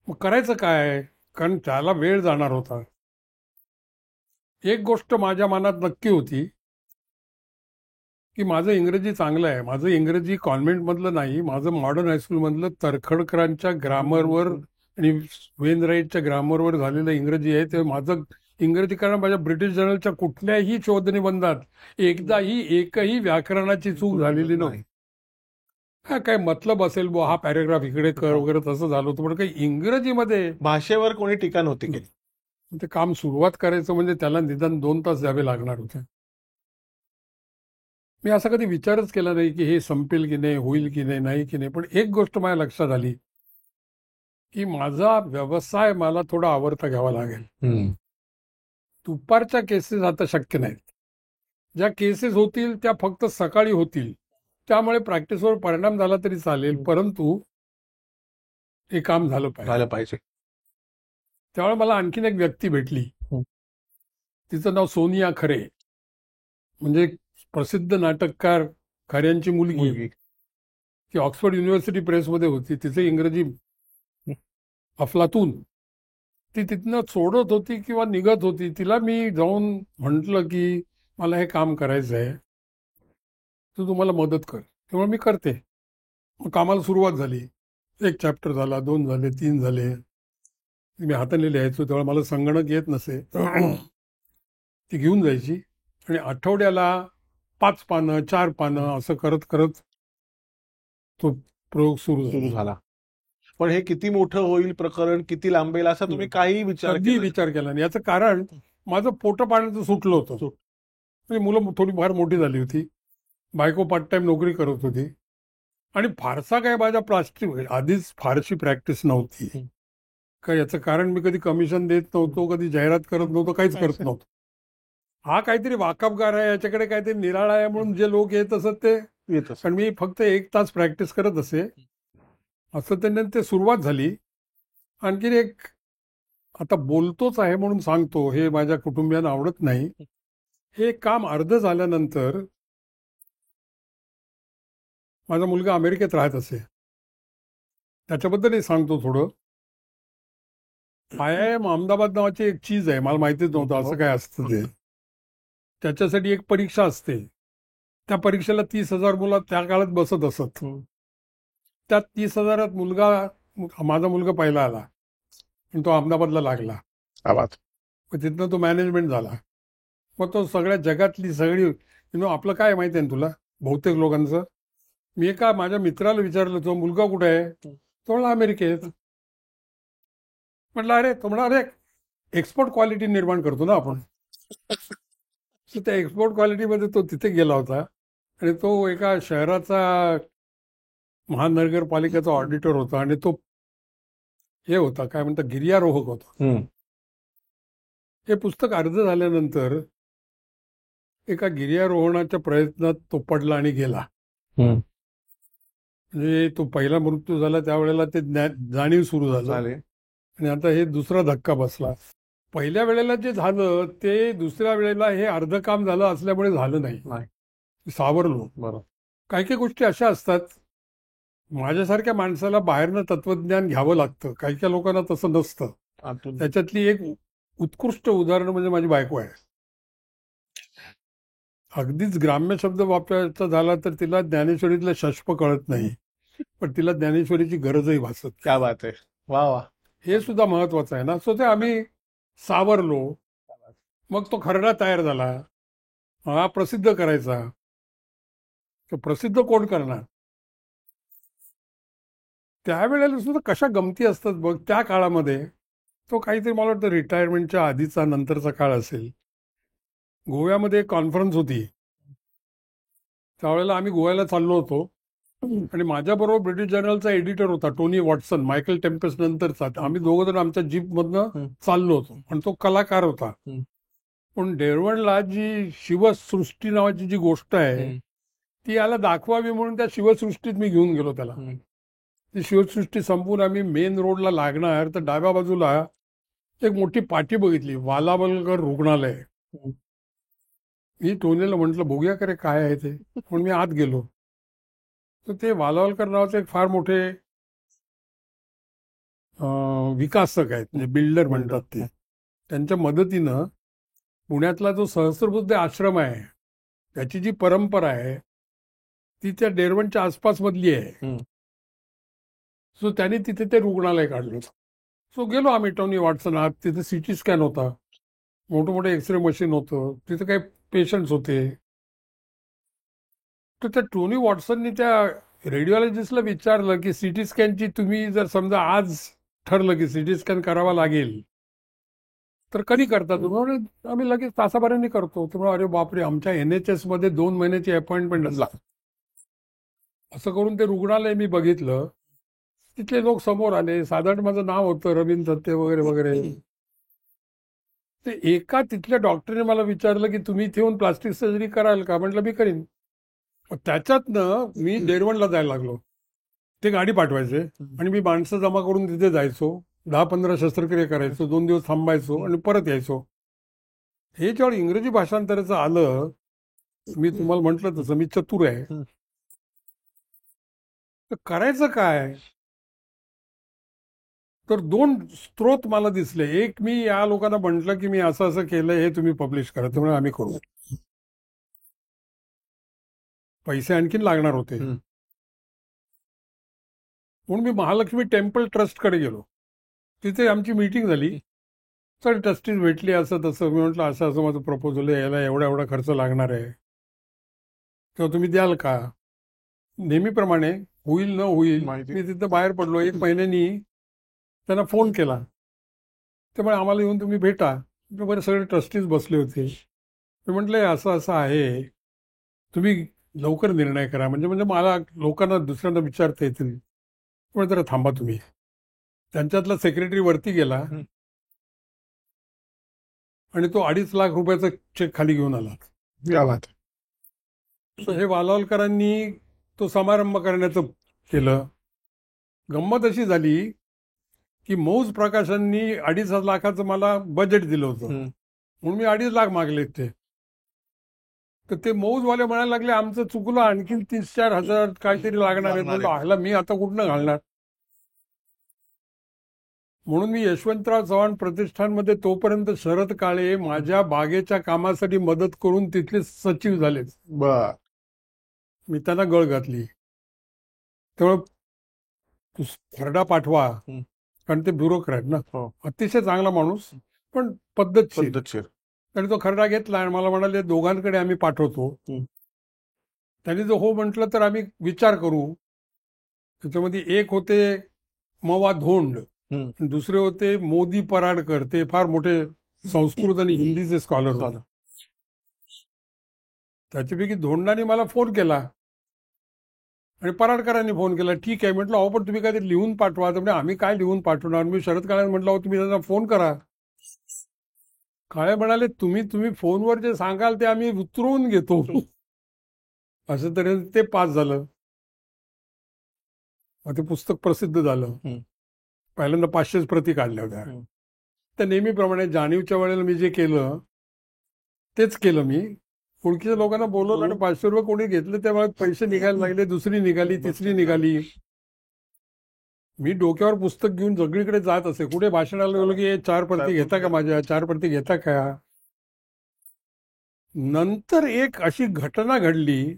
मग करायचं काय, कारण त्याला वेळ जाणार होता. एक गोष्ट माझ्या मनात नक्की होती की माझं इंग्रजी चांगलं आहे. माझं इंग्रजी कॉन्व्हेंटमधलं नाही, माझं मॉडर्न हायस्कूलमधलं तर्खडकरांच्या ग्रामरवर आणि वेनराईटच्या ग्रामरवर झालेलं इंग्रजी आहे. ते माझं इंग्रजी, कारण माझ्या ब्रिटिश जर्नलच्या कुठल्याही शोधनिबंधात एकही व्याकरणाची चूक झालेली नव्हती. हा काय मतलब असेल बुवा, हा पॅरेग्राफ इकडे कर वगैरे तसं झालं होतं, पण काही इंग्रजीमध्ये भाषेवर कोणी टीका नव्हती केली. ते काम सुरुवात करायचं म्हणजे त्याला निदान 2 तास द्यावे लागणार होते. मी असा कधी विचारच केला नाही की हे संपेल की नाही, होईल की नाही की नाही. पण एक गोष्ट माझ्या लक्षात आली की माझा व्यवसाय मला थोडा आवडता घ्यावा लागेल. दुपारच्या केसेस आता शक्य नाहीत. ज्या केसेस होतील त्या फक्त सकाळी होतील, त्यामुळे प्रॅक्टिसवर परिणाम झाला तरी चालेल, परंतु हे काम झालं पाहिजे. त्यावेळेला मला आणखीन एक व्यक्ती भेटली. तिचं नाव सोनिया खरे, म्हणजे प्रसिद्ध नाटककार खऱ्यांची मुलगी. ती ऑक्सफर्ड युनिव्हर्सिटी प्रेसमध्ये होती. तिचं इंग्रजी अफलातून. ती तिथनं सोडत होती किंवा निघत होती. तिला मी जाऊन म्हटलं की मला हे काम करायचं आहे, तू तुम्हाला मदत कर. तेव्हा मी करते. मग कामाला सुरुवात झाली. 1 चॅप्टर झाला, 2 झाले, 3 झाले. मी हाताने लिहायचो, तेव्हा मला संगणक येत नसे. ती घेऊन जायची आणि आठवड्याला 5 पानं 4 पानं असं करत करत तो प्रयोग सुरू झाला. पण हे किती मोठं होईल प्रकरण, किती लांबेल असा तुम्ही काही कधी विचार केला नाही. याचं कारण माझं पोट पाण्याचं सुटलं होतं. म्हणजे मुलं थोडी फार मोठी झाली होती, बायको पार्ट टाइम नोकरी करत होती आणि फारसा काय माझ्या प्लास्टिक आधीच फारशी प्रॅक्टिस नव्हती. का याचं कारण मी कधी कमिशन देत नव्हतो, कधी जाहिरात करत नव्हतो, काहीच करत नव्हतो. हा काहीतरी वाकबगार आहे, याच्याकडे काहीतरी निराळा आहे म्हणून जे लोक येत असत ते येत. पण मी फक्त 1 तास प्रॅक्टिस करत असे. असं त्याने ते सुरुवात झाली. आणखीन एक, आता बोलतोच आहे म्हणून सांगतो, हे माझ्या कुटुंबियांना आवडत नाही. हे काम अर्ध झाल्यानंतर माझा मुलगा अमेरिकेत राहत असे, त्याच्याबद्दलही सांगतो थोडं. IIM अहमदाबाद नावाची एक चीज आहे, मला माहितीच नव्हतं असं काय असतं ते. त्याच्यासाठी एक परीक्षा असते. त्या परीक्षेला 30,000 मुलं त्या काळात बसत असत. त्यात 30,000 माझा मुलगा पहिला आला, तो अहमदाबादला लागला. तिथनं तो मॅनेजमेंट झाला. मग तो सगळ्या जगातली सगळी आपलं काय माहिती आहे ना तुला, बहुतेक लोकांचं. मी एका माझ्या मित्राला विचारलं, तो मुलगा कुठे आहे? तो म्हणला अमेरिकेत. म्हटलं अरे, तो म्हणा अरे एक्सपोर्ट क्वालिटी निर्माण करतो ना आपण. त्या एक्सपोर्ट क्वालिटीमध्ये तो तिथे गेला होता आणि तो एका शहराचा महानगरपालिकेचा ऑडिटर होता आणि तो हे होता, काय म्हणतात, गिर्यारोहक होता. हे पुस्तक अर्ध झाल्यानंतर एका गिर्यारोहणाच्या प्रयत्नात तो पडला आणि गेला. म्हणजे तो पहिला मृत्यू झाला त्यावेळेला ते जाणीव सुरू झाली आणि आता हे दुसरा धक्का बसला. पहिल्या वेळेला जे झालं ते दुसऱ्या वेळेला हे अर्ध काम झालं असल्यामुळे झालं नाही, सावरलो. बरोबर. काही गोष्टी अशा असतात, माझ्यासारख्या माणसाला बाहेरनं तत्वज्ञान घ्यावं लागतं, काही लोकांना तसं नसतं. त्याच्यातली एक उत्कृष्ट उदाहरण म्हणजे माझी बायको आहे. अगदीच ग्राम्य शब्द वापरायचा झाला तर तिला ज्ञानेश्वरीतलं शष्प कळत नाही, पण तिला ज्ञानेश्वरीची गरजही भासत. क्या बात आहे. वा वा. हे सुद्धा महत्वाचं आहे ना. सो ते आम्ही सावरलो. मग तो खरडा तयार झाला, हा प्रसिद्ध करायचा. तो प्रसिद्ध कोण करणार? त्यावेळेला सुद्धा कशा गमती असतात बघ. त्या काळामध्ये तो काहीतरी मला वाटतं रिटायरमेंटच्या आधीचा नंतरचा काळ असेल. गोव्यामध्ये एक कॉन्फरन्स होती. त्यावेळेला आम्ही गोव्याला चाललो होतो आणि माझ्याबरोबर ब्रिटिश जर्नलचा एडिटर होता टोनी वॉटसन, मायकल टेम्पेस्ट नंतरचा. आम्ही दोघं जण आमच्या जीपमधनं चाललो होतो, पण तो कलाकार होता. पण डेरवणला जी शिवसृष्टी नावाची जी गोष्ट आहे ती याला दाखवावी म्हणून त्या शिवसृष्टीत मी घेऊन गेलो त्याला. ती शिवसृष्टी संपून आम्ही मेन रोडला लागणार तर डाव्या बाजूला एक मोठी पाटी बघितली, वालावलकर रुग्णालय. मी टोनीला म्हटलं बघूया करे काय आहे ते. पण मी आत गेलो तर ते वालावलकर नावाचे एक फार मोठे विकासक आहेत, म्हणजे बिल्डर म्हणतात ते. त्यांच्या मदतीनं पुण्यातला जो सहस्त्रबुद्धे आश्रम आहे त्याची जी परंपरा आहे ती त्या डेरवणच्या आसपास मधली आहे. हम्म. सो त्यांनी तिथे ते रुग्णालय काढलं. सो गेलो आम्ही टोनी वॉटसन आत. तिथे सिटी स्कॅन होता, मोठं मोठं एक्सरे मशीन होतं, तिथे काही पेशंट्स होते. तर त्या टोनी वॉटसननी त्या रेडिओलॉजिस्टला विचारलं की सिटी स्कॅनची तुम्ही जर समजा आज ठरलं की सिटी स्कॅन करावा लागेल तर कधी करता तुम्ही? आम्ही लगेच तासाभरांनी करतो. तुम्हाला अरे बापरे, आमच्या NHS मध्ये 2 महिन्याची अपॉइंटमेंट असला. असं करून ते रुग्णालय मी बघितलं. तिथले लोक समोर आले. साधारण माझं नाव होतं रवींद्र सत्ते वगैरे वगैरे. ते एका तिथल्या डॉक्टरने मला विचारलं की तुम्ही इथे येऊन प्लास्टिक सर्जरी कराल का? म्हटलं मी करीन. त्याच्यातनं मी डेरवणला जायला लागलो. ते गाडी पाठवायचे आणि मी माणसं जमा करून तिथे जायचो. 10-15 शस्त्रक्रिया करायचो, 2 दिवस थांबायचो आणि परत यायचो. हे जेव्हा इंग्रजी भाषांतराचं आलं, मी तुम्हाला म्हटलं तसं मी चतुर आहे. तर करायचं काय? तर 2 स्रोत मला दिसले. एक, मी या लोकांना म्हटलं की मी असं असं केलं, हे तुम्ही पब्लिश करा. त्यामुळे आम्ही करू. पैसे आणखीन लागणार होते म्हणून मी महालक्ष्मी टेम्पल ट्रस्टकडे गेलो. तिथे आमची मीटिंग झाली. सर ट्रस्टीज भेटली, असं तसं. मी म्हटलं असं असं माझं प्रपोजल आहे, याला एवढा एवढा खर्च लागणार आहे, तेव्हा तुम्ही द्याल का? नेहमीप्रमाणे होईल न होईल मी तिथं बाहेर पडलो. 1 महिन्यानी त्यांना फोन केला. त्यामुळे आम्हाला येऊन तुम्ही भेटा. बरे सगळे ट्रस्टीज बसले होते. मी म्हटलं असं असं आहे, तुम्ही लवकर निर्णय करा, म्हणजे मला लोकांना दुसऱ्यांदा विचारता येतील. पण जरा थांबा तुम्ही. त्यांच्यातला सेक्रेटरी वरती गेला आणि तो 2.5 लाख रुपयाचा चेक खाली घेऊन आला. हे वालावलकरांनी तो समारंभ करण्याचं केलं. गंमत अशी झाली की मौज प्रकाशननी 2.5 लाखाचं मला बजेट दिलं होतं म्हणून मी 2.5 लाख मागले ते. तर ते मौजवाले म्हणायला लागले आमचं चुकलं, आणखीन 3-4 हजार काहीतरी लागणार आहे. म्हणलं ह्याला मी आता कुठनं घालणार? म्हणून मी यशवंतराव चव्हाण प्रतिष्ठानमध्ये तोपर्यंत शरद काळे माझ्या बागेच्या कामासाठी मदत करून तिथले सचिव झाले. मी त्यांना गळ घातली. त्यामुळे खरडा पाठवा, कारण ते ब्युरोक्रॅट ना. अतिशय चांगला माणूस पण पद्धतशीर. आणि तो खरडा घेतला आणि मला म्हणाले दोघांकडे आम्ही पाठवतो. त्यांनी जो हो म्हटलं तर आम्ही विचार करू. त्याच्यामध्ये एक होते मवा धोंड, दुसरे होते मोदी पराडकर. ते फार मोठे संस्कृत आणि हिंदीचे स्कॉलर होते. त्याच्यापैकी धोंडाने मला फोन केला आणि पराडकरांनी फोन केला. ठीक आहे म्हटलं, अहो पण तुम्ही काहीतरी लिहून पाठवा. तर म्हणजे आम्ही काय लिहून पाठवणार? मी शरद काळे म्हटलं, अहो तुम्ही त्यांना फोन करा. काळे म्हणाले तुम्ही फोनवर जे सांगाल ते आम्ही उतरवून घेतो. असं तरी ते पास झालं. ते पुस्तक प्रसिद्ध झालं. पहिल्यांदा 500 प्रती काढल्या होत्या. तर नेहमीप्रमाणे जाणीवच्या वेळेला मी जे केलं तेच केलं. मी ओळखीच्या लोकांना बोलवलं आणि 500 रुपये कोणी घेतले, त्यामुळे पैसे निघायला लागले. दुसरी निघाली, तिसरी निघाली. मी डोक्यावर पुस्तक घेऊन सगळीकडे जात असे. कुठे भाषणाला गेलो की 4 प्रती घेता का माझ्या, 4 प्रती घेता का? नंतर एक अशी घटना घडली,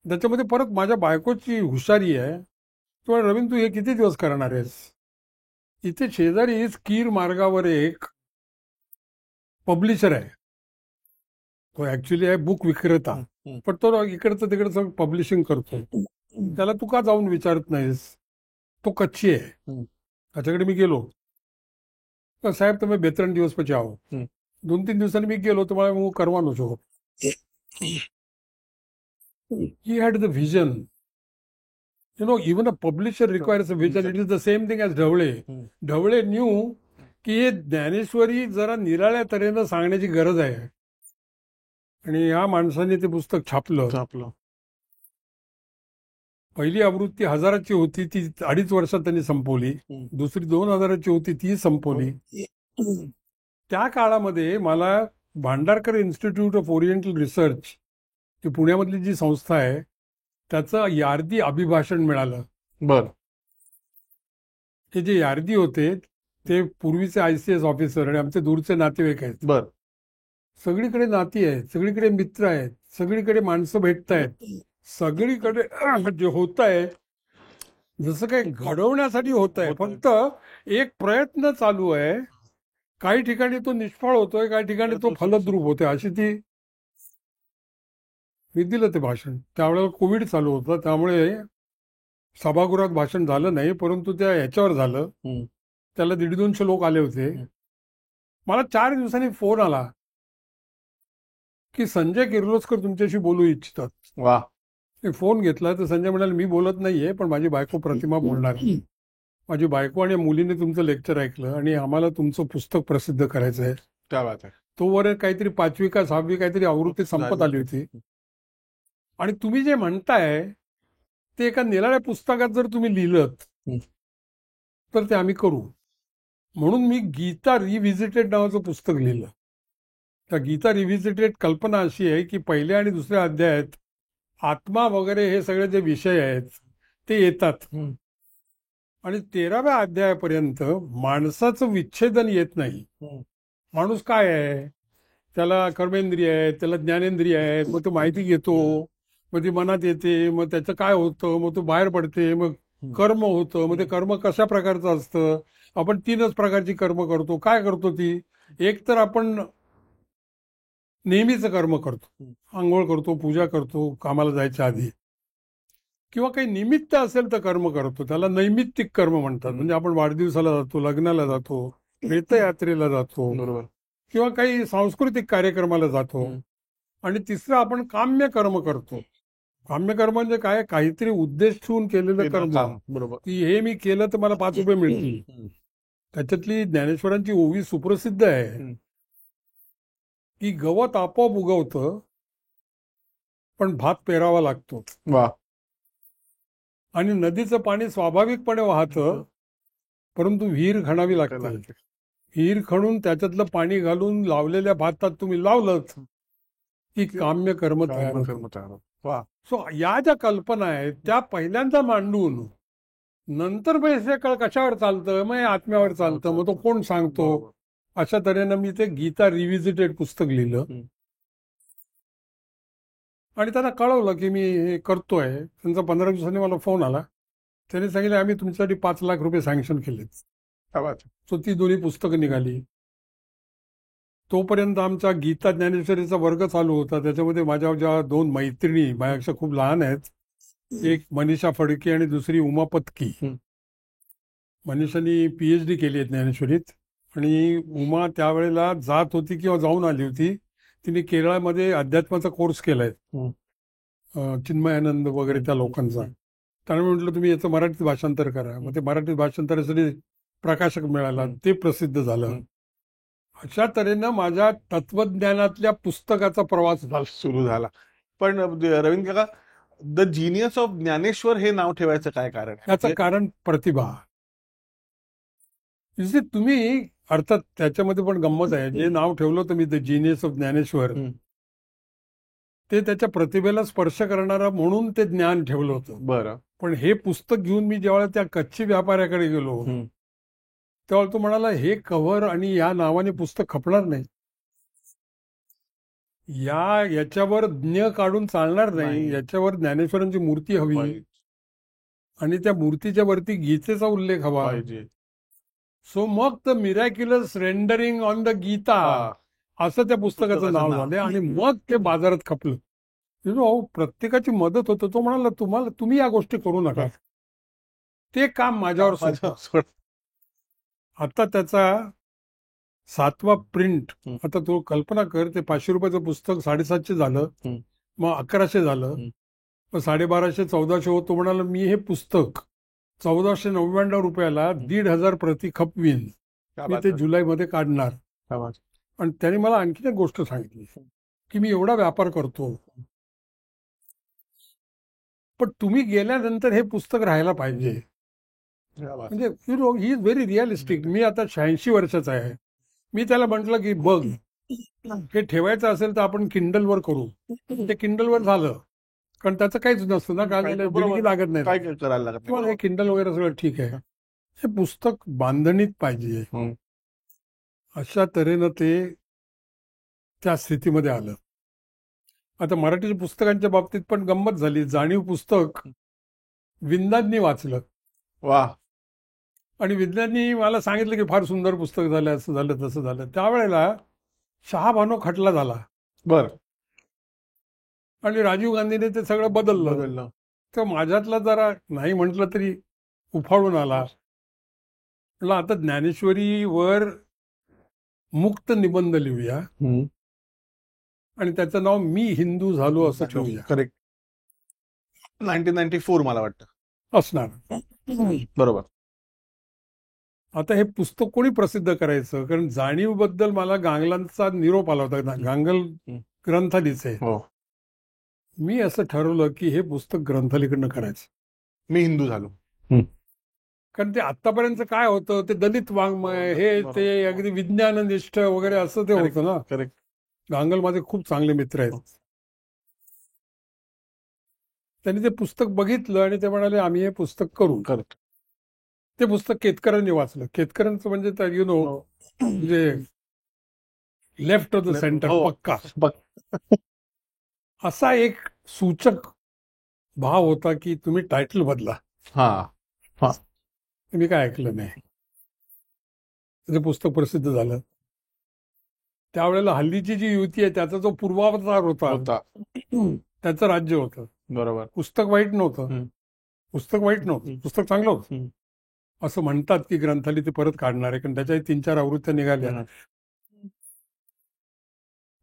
त्याच्यामध्ये परत माझ्या बायकोची हुशारी आहे. तो रवींद्र, तू हे किती दिवस करणार आहेस? इथे शेजारी कीर मार्गावर एक पब्लिशर आहे. तो ऍक्च्युली आहे बुक विक्रेता, पण तो इकडचं तिकडचं पब्लिशिंग करतो. त्याला तू का जाऊन विचारत नाहीस? तो कच्ची आहे. त्याच्याकडे मी गेलो. तर साहेब तुम्ही 2-3 दिवस પછી આવો. 2-3 दिवसांनी मी गेलो. तर मला હું કરવાનો છું. He had the vision. Even a publisher requires a vision. It is the same thing as Dhawale. Dhawale knew की हे ज्ञानेश्वरी जरा निराळ्या तऱ्हेनं सांगण्याची गरज आहे. आणि या माणसाने ते पुस्तक छापलं. पहिली आवृत्ती 1000ची होती, ती 2.5 वर्षात त्यांनी संपवली. दुसरी 2000ची होती, ती संपवली. त्या काळामध्ये मला Bhandarkar institute of oriental research, ती पुण्यामधली जी संस्था आहे, त्याचं यार्दी अभिभाषण मिळालं. हे जे यार्दी होते ते पूर्वीचे ICS ऑफिसर आणि आमचे दूरचे नातेवाईक आहेत. सगळीकडे नाती आहेत, सगळीकडे मित्र आहेत, सगळीकडे माणसं भेटतायत, सगळीकडे जे होत आहे जसं काही घडवण्यासाठी होत आहे. फक्त एक प्रयत्न चालू आहे. काही ठिकाणी तो निष्फळ होतोय, काही ठिकाणी तो फलद्रूप होतोय. अशी ती मी दिलं ते भाषण. त्यावेळेला कोविड चालू होतं, त्यामुळे सभागृहात भाषण झालं नाही, परंतु त्या ह्याच्यावर झालं. त्याला 150-200 लोक आले होते. मला 4 दिवसांनी फोन आला की संजय किर्लोस्कर तुमच्याशी बोलू इच्छितात. वा. मी फोन घेतला तर संजय म्हणाले मी बोलत नाहीये, पण माझी बायको प्रतिमा बोलणार. माझी बायको आणि मुलीने तुमचं लेक्चर ऐकलं आणि आम्हाला तुमचं पुस्तक प्रसिद्ध करायचं आहे. क्या बात आहे. तोवर काहीतरी 5वी का 6वी काहीतरी आवृत्ती संपत आली होती. आणि तुम्ही जे म्हणताय ते एका निराळ्या पुस्तकात जर तुम्ही लिहिलं तर ते आम्ही करू. म्हणून मी गीता रिव्हिजिटेड नावाचं पुस्तक लिहिलं. त्या गीता रिव्हिजिटेड कल्पना अशी आहे की पहिल्या आणि दुसऱ्या अध्यायात आत्मा वगैरे हे सगळे जे विषय आहेत ते येतात. आणि 13व्या अध्यायापर्यंत माणसाचं विच्छेदन येत नाही. माणूस काय आहे, त्याला कर्मेंद्रिय आहे, त्याला ज्ञानेंद्रिय आहे, मग तो माहिती घेतो, मग ती मनात येते, मग त्याचं काय होतं, मग तो बाहेर पडते, मग कर्म होतं. मग ते कर्म कशा प्रकारचं असतं, आपण 3च प्रकारची कर्म करतो. काय करतो ती, एक तर आपण नेहमीचं कर्म करतो, आंघोळ करतो, पूजा करतो कामाला जायच्या आधी, किंवा काही निमित्त असेल तर कर्म करतो, त्याला नैमित्तिक कर्म म्हणतात. म्हणजे आपण वाढदिवसाला जातो, लग्नाला जातो, तीर्थयात्रेला जातो, बरोबर. किंवा काही सांस्कृतिक कार्यक्रमाला जातो. आणि तिसरं आपण काम्य कर्म करतो. काम्य कर्म म्हणजे काय, काहीतरी उद्देश ठेवून केलेलं कर्म. बरोबर. की हे मी केलं तर मला 5 रुपये मिळतील. त्याच्यातली ज्ञानेश्वरांची ओवी सुप्रसिद्ध आहे की गवत आपोआप उगवतं पण भात पेरावा लागतो. वा. आणि नदीचं पाणी स्वाभाविकपणे वाहतं, परंतु विहीर खणावी लागते. विहीर खणून त्याच्यातलं पाणी घालून लावलेल्या भातात तुम्ही लावलं की काम्य कर्म तयार होतं. वा. सो या ज्या कल्पना आहेत त्या पहिल्यांदा मांडून नंतर पैसे कशावर चालतं, मग आत्म्यावर चालतं, मग तो कोण सांगतो. अशा तऱ्हेनं मी ते गीता रिव्हिजिटेड पुस्तक लिहिलं. आणि त्यांना कळवलं की मी हे करतोय. त्यांचा 15 दिवसांनी मला फोन आला. त्यांनी सांगितलं आम्ही तुमच्यासाठी 5 लाख रुपये सँक्शन केलेत. सो ती दोन्ही पुस्तकं निघाली. तोपर्यंत आमचा गीता ज्ञानेश्वरीचा वर्ग चालू होता. त्याच्यामध्ये माझ्या ज्या 2 मैत्रिणी माझ्यापेक्षा खूप लहान आहेत, एक मनीषा फडके आणि दुसरी उमा पत्की. मनीषानी PhD केली आहे ज्ञानेश्वरीत, आणि उमा त्यावेळेला जात होती किंवा जाऊन आली होती. तिने केरळमध्ये अध्यात्माचा कोर्स केलाय, चिन्मयानंद वगैरे त्या लोकांचा. त्यामुळे म्हटलं तुम्ही याचं मराठीत भाषांतर करा. मग ते मराठीत भाषांतरासाठी प्रकाशक मिळाला, ते प्रसिद्ध झालं. अशा तऱ्हेनं माझ्या तत्वज्ञानातल्या पुस्तकाचा प्रवास सुरू झाला. पण रवींद्र काका, द जिनियस ऑफ ज्ञानेश्वर हे नाव ठेवायचं काय कारण? याचं कारण प्रतिभा. तुम्ही अर्थात त्याच्यामध्ये पण गंमत आहे. जे नाव ठेवलं होतं me the genius of Dnyaneshwar, ते त्याच्या प्रतिभेला स्पर्श करणारा म्हणून ते ज्ञान ठेवलं होतं. बरं. पण हे पुस्तक घेऊन मी जेव्हा त्या कच्ची व्यापाऱ्याकडे गेलो तेव्हा तो म्हणाला हे कव्हर आणि या नावाने पुस्तक खपणार नाही, याच्यावर ज्ञ काढून चालणार नाही, याच्यावर ज्ञानेश्वरांची मूर्ती हवी आणि त्या मूर्तीच्या वरती गीतेचा उल्लेख हवा. सो मग the miraculous rendering on the Gita असं त्या पुस्तकाचं नाव झालं. आणि मग ते बाजारात खपलं. प्रत्येकाची मदत होतं. तो म्हणाला तुम्ही या गोष्टी करू नका, ते काम माझ्यावर सोडा. आता त्याचा 7वा प्रिंट, आता तो कल्पना कर, ते 500 रुपयाचं पुस्तक 750 झालं, मग 1100 झालं, मग 1250, 1400 होत. तो म्हणाला मी हे पुस्तक 1499 रुपयाला 1,500 प्रति खपवीन, मी ते जुलैमध्ये काढणार. आणि त्याने मला आणखीन एक गोष्ट सांगितली की मी एवढा व्यापार करतो, पण तुम्ही गेल्यानंतर हे पुस्तक राहायला पाहिजे. म्हणजे ही इज व्हेरी रिअलिस्टिक. मी आता 86 वर्षाचा आहे. मी त्याला म्हटलं की बघ, हे ठेवायचं असेल तर आपण किंडलवर करू. ते किंडलवर झालं, कारण त्याचं काहीच नसतं ना, काय लागत नाही, काय करायला लागत नाही, किंडल वगैरे सगळं ठीक आहे. हे पुस्तक बांधणीत पाहिजे. अशा तऱ्हेनं ते त्या स्थितीमध्ये आलं. आता मराठीच्या पुस्तकांच्या बाबतीत पण गंमत झाली. जाणीव पुस्तक विंदांनी वाचलं वा. आणि विंदांनी मला सांगितलं की फार सुंदर पुस्तक झालं, असं झालं तसं झालं. त्यावेळेला शहाबानो खटला झाला बर. आणि राजीव गांधीने ते सगळं बदललं. तर माझ्यातला जरा नाही म्हटलं तरी उफाळून आला. म्हटलं आता ज्ञानेश्वरीवर मुक्त निबंध लिहूया आणि त्याचं नाव मी हिंदू झालो असं ठेवूया. करेक्ट. 1994 मला वाटतं असणार. बरोबर. आता हे पुस्तक कोणी प्रसिद्ध करायचं? कारण जाणीवबद्दल मला गांगलांचा निरोप आला होता. गांगल ग्रंथालीचे. हो. मी असं ठरवलं की हे पुस्तक ग्रंथालीकडनं करायचं. मी हिंदू झालो. कारण ते आतापर्यंत काय होतं, ते दलित वाङ्मय, हे ते अगदी विज्ञाननिष्ठ वगैरे असं ते होतं ना. करेक्ट. गांगल माझे खूप चांगले मित्र आहेत. त्यांनी ते पुस्तक बघितलं आणि ते म्हणाले आम्ही हे पुस्तक करू. करेक्ट. ते पुस्तक केतकरांनी वाचलं. केतकरांचं म्हणजे यु नो म्हणजे लेफ्ट ऑफ द सेंटर पक्का असा एक सूचक भाव होता की तुम्ही टायटल बदला. मी काय ऐकलं नाही. ते पुस्तक प्रसिद्ध झालं. त्यावेळेला हल्लीची जी युती आहे त्याचा जो पूर्वावतार होता त्याचं राज्य होतं. बरोबर. पुस्तक वाईट नव्हतं. पुस्तक चांगलं होतं. असं म्हणतात की ग्रंथाली ते परत काढणार आहे, कारण त्याच्याही 3-4 आवृत्त्या निघाल्या.